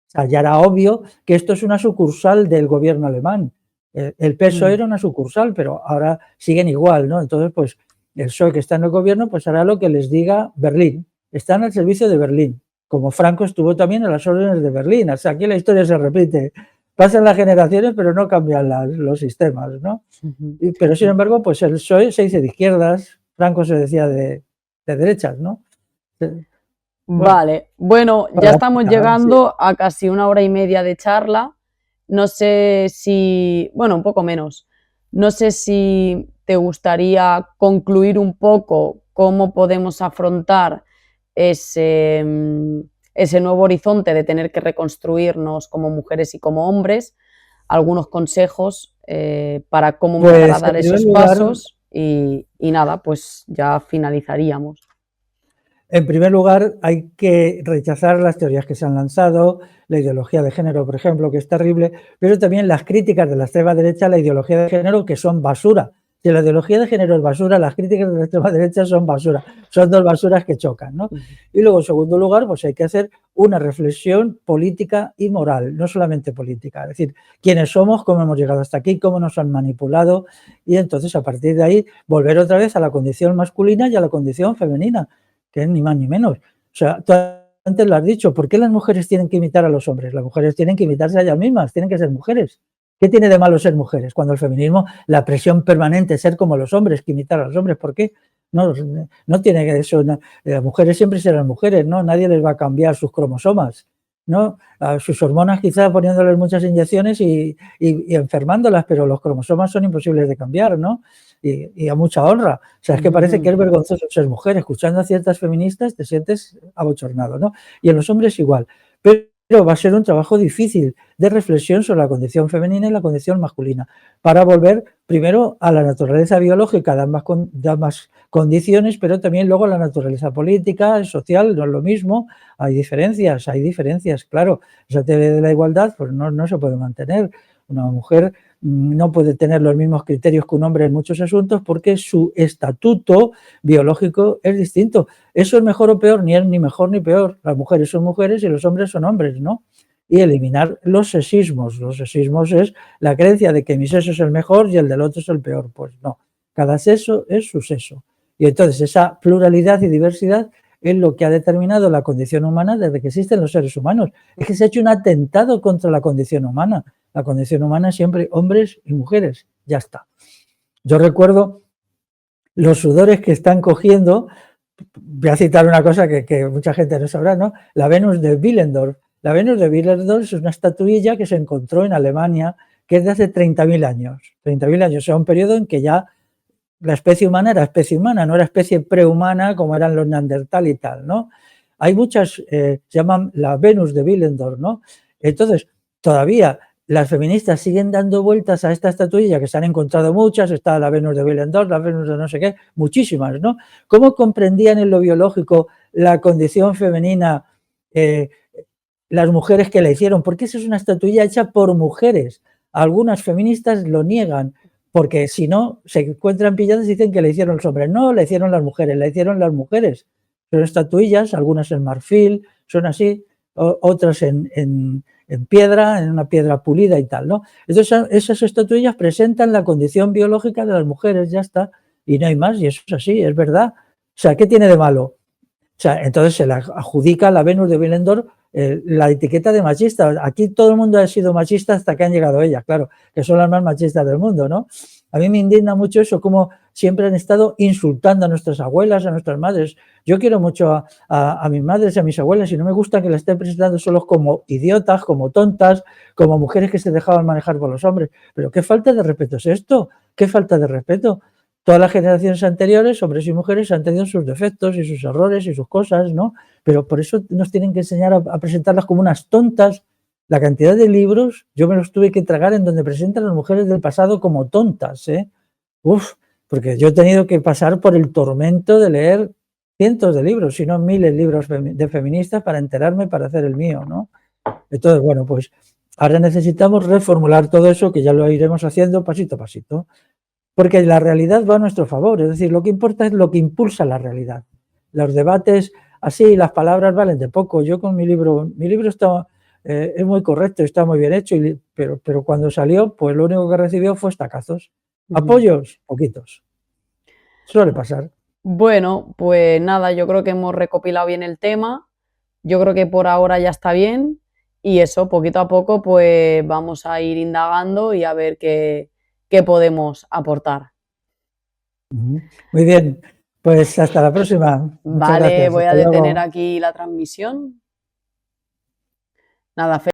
sea, ya era obvio que esto es una sucursal del gobierno alemán. El PSOE era una sucursal, pero ahora siguen igual, ¿no? Entonces, pues el PSOE que está en el gobierno, pues hará lo que les diga Berlín. Están al servicio de Berlín, como Franco estuvo también a las órdenes de Berlín. O sea, aquí la historia se repite. Pasan las generaciones, pero no cambian los sistemas, ¿no? Pero sin embargo, pues el PSOE se dice de izquierdas, Franco se decía de derechas, ¿no? Bueno, Vale, bueno, ya estamos llegando a casi 1 hora y media de charla. No sé si, bueno, un poco menos. No sé si te gustaría concluir un poco cómo podemos afrontar ese nuevo horizonte de tener que reconstruirnos como mujeres y como hombres, algunos consejos para cómo empezar a dar esos pasos y nada, pues ya finalizaríamos. En primer lugar, hay que rechazar las teorías que se han lanzado, la ideología de género, por ejemplo, que es terrible, pero también las críticas de la extrema derecha a la ideología de género, que son basura. Si la ideología de género es basura, las críticas de la extrema derecha son basura. Son dos basuras que chocan, ¿no? Y luego, en segundo lugar, pues hay que hacer una reflexión política y moral, no solamente política. Es decir, quiénes somos, cómo hemos llegado hasta aquí, cómo nos han manipulado, y entonces, a partir de ahí, volver otra vez a la condición masculina y a la condición femenina, que es ni más ni menos. O sea, tú antes lo has dicho, ¿por qué las mujeres tienen que imitar a los hombres? Las mujeres tienen que imitarse a ellas mismas, tienen que ser mujeres. ¿Qué tiene de malo ser mujeres? Cuando el feminismo, la presión permanente es ser como los hombres, que imitar a los hombres, ¿por qué? No tiene eso, las mujeres siempre serán mujeres, ¿no? Nadie les va a cambiar sus cromosomas, ¿no? A sus hormonas quizás poniéndoles muchas inyecciones y enfermándolas, pero los cromosomas son imposibles de cambiar, ¿no? Y a mucha honra. O sea, es que parece que es vergonzoso ser mujer. Escuchando a ciertas feministas te sientes abochornado, ¿no? Y en los hombres igual. Pero va a ser un trabajo difícil de reflexión sobre la condición femenina y la condición masculina, para volver primero a la naturaleza biológica de ambas condiciones, pero también luego a la naturaleza política, social, no es lo mismo. Hay diferencias, claro. Esa teoría de la igualdad pues no se puede mantener. Una mujer no puede tener los mismos criterios que un hombre en muchos asuntos porque su estatuto biológico es distinto. Eso es mejor o peor, ni es ni mejor ni peor. Las mujeres son mujeres y los hombres son hombres, ¿no? Y eliminar los sexismos. Los sexismos es la creencia de que mi sexo es el mejor y el del otro es el peor. Pues no, cada sexo es su sexo. Y entonces esa pluralidad y diversidad es lo que ha determinado la condición humana desde que existen los seres humanos. Es que se ha hecho un atentado contra la condición humana. La condición humana es siempre hombres y mujeres, ya está. Yo recuerdo los sudores que están cogiendo, voy a citar una cosa que mucha gente no sabrá, ¿no? La Venus de Willendorf. La Venus de Willendorf es una estatuilla que se encontró en Alemania, que es de hace 30.000 años. 30.000 años, o sea, un periodo en que ya la especie humana era especie humana, no era especie prehumana como eran los neandertal y tal, ¿no? Hay muchas, se llaman la Venus de Willendorf, ¿no? Entonces, todavía las feministas siguen dando vueltas a esta estatuilla, que se han encontrado muchas, está la Venus de Willendorf, la Venus de no sé qué, muchísimas, ¿no? ¿Cómo comprendían en lo biológico la condición femenina las mujeres que la hicieron? Porque esa es una estatuilla hecha por mujeres. Algunas feministas lo niegan, porque si no, se encuentran pilladas y dicen que la hicieron los hombres. No, la hicieron las mujeres, la hicieron las mujeres. Son estatuillas, algunas en marfil, son así, otras en piedra, en una piedra pulida y tal, ¿no? Entonces, esas estatuillas presentan la condición biológica de las mujeres, ya está, y no hay más, y eso es así, es verdad. O sea, ¿qué tiene de malo? O sea, entonces se la adjudica a la Venus de Willendorf la etiqueta de machista. Aquí todo el mundo ha sido machista hasta que han llegado ellas, claro, que son las más machistas del mundo, ¿no? A mí me indigna mucho eso, como siempre han estado insultando a nuestras abuelas, a nuestras madres. Yo quiero mucho a mis madres y a mis abuelas y no me gusta que las estén presentando solo como idiotas, como tontas, como mujeres que se dejaban manejar por los hombres. Pero qué falta de respeto es esto, qué falta de respeto. Todas las generaciones anteriores, hombres y mujeres, han tenido sus defectos y sus errores y sus cosas, ¿no? Pero por eso nos tienen que enseñar a presentarlas como unas tontas. La cantidad de libros, yo me los tuve que tragar en donde presentan a las mujeres del pasado como tontas, ¿eh? Uf, porque yo he tenido que pasar por el tormento de leer cientos de libros, si no miles de libros de feministas para enterarme, para hacer el mío, ¿no? Entonces, bueno, pues Ahora necesitamos reformular todo eso, que ya lo iremos haciendo pasito a pasito, porque la realidad va a nuestro favor, es decir, lo que importa es lo que impulsa la realidad. Los debates así, las palabras valen de poco. Yo con mi libro está, es muy correcto, está muy bien hecho, pero cuando salió, pues lo único que recibió fue estacazos. Apoyos, poquitos. Suele pasar. Bueno, pues nada, yo creo que hemos recopilado bien el tema. Yo creo que por ahora ya está bien. Y eso, poquito a poco, pues vamos a ir indagando y a ver qué podemos aportar. Muy bien, pues hasta la próxima. Muchas Vale, gracias. voy a Hasta detener luego. aquí la transmisión. Nada,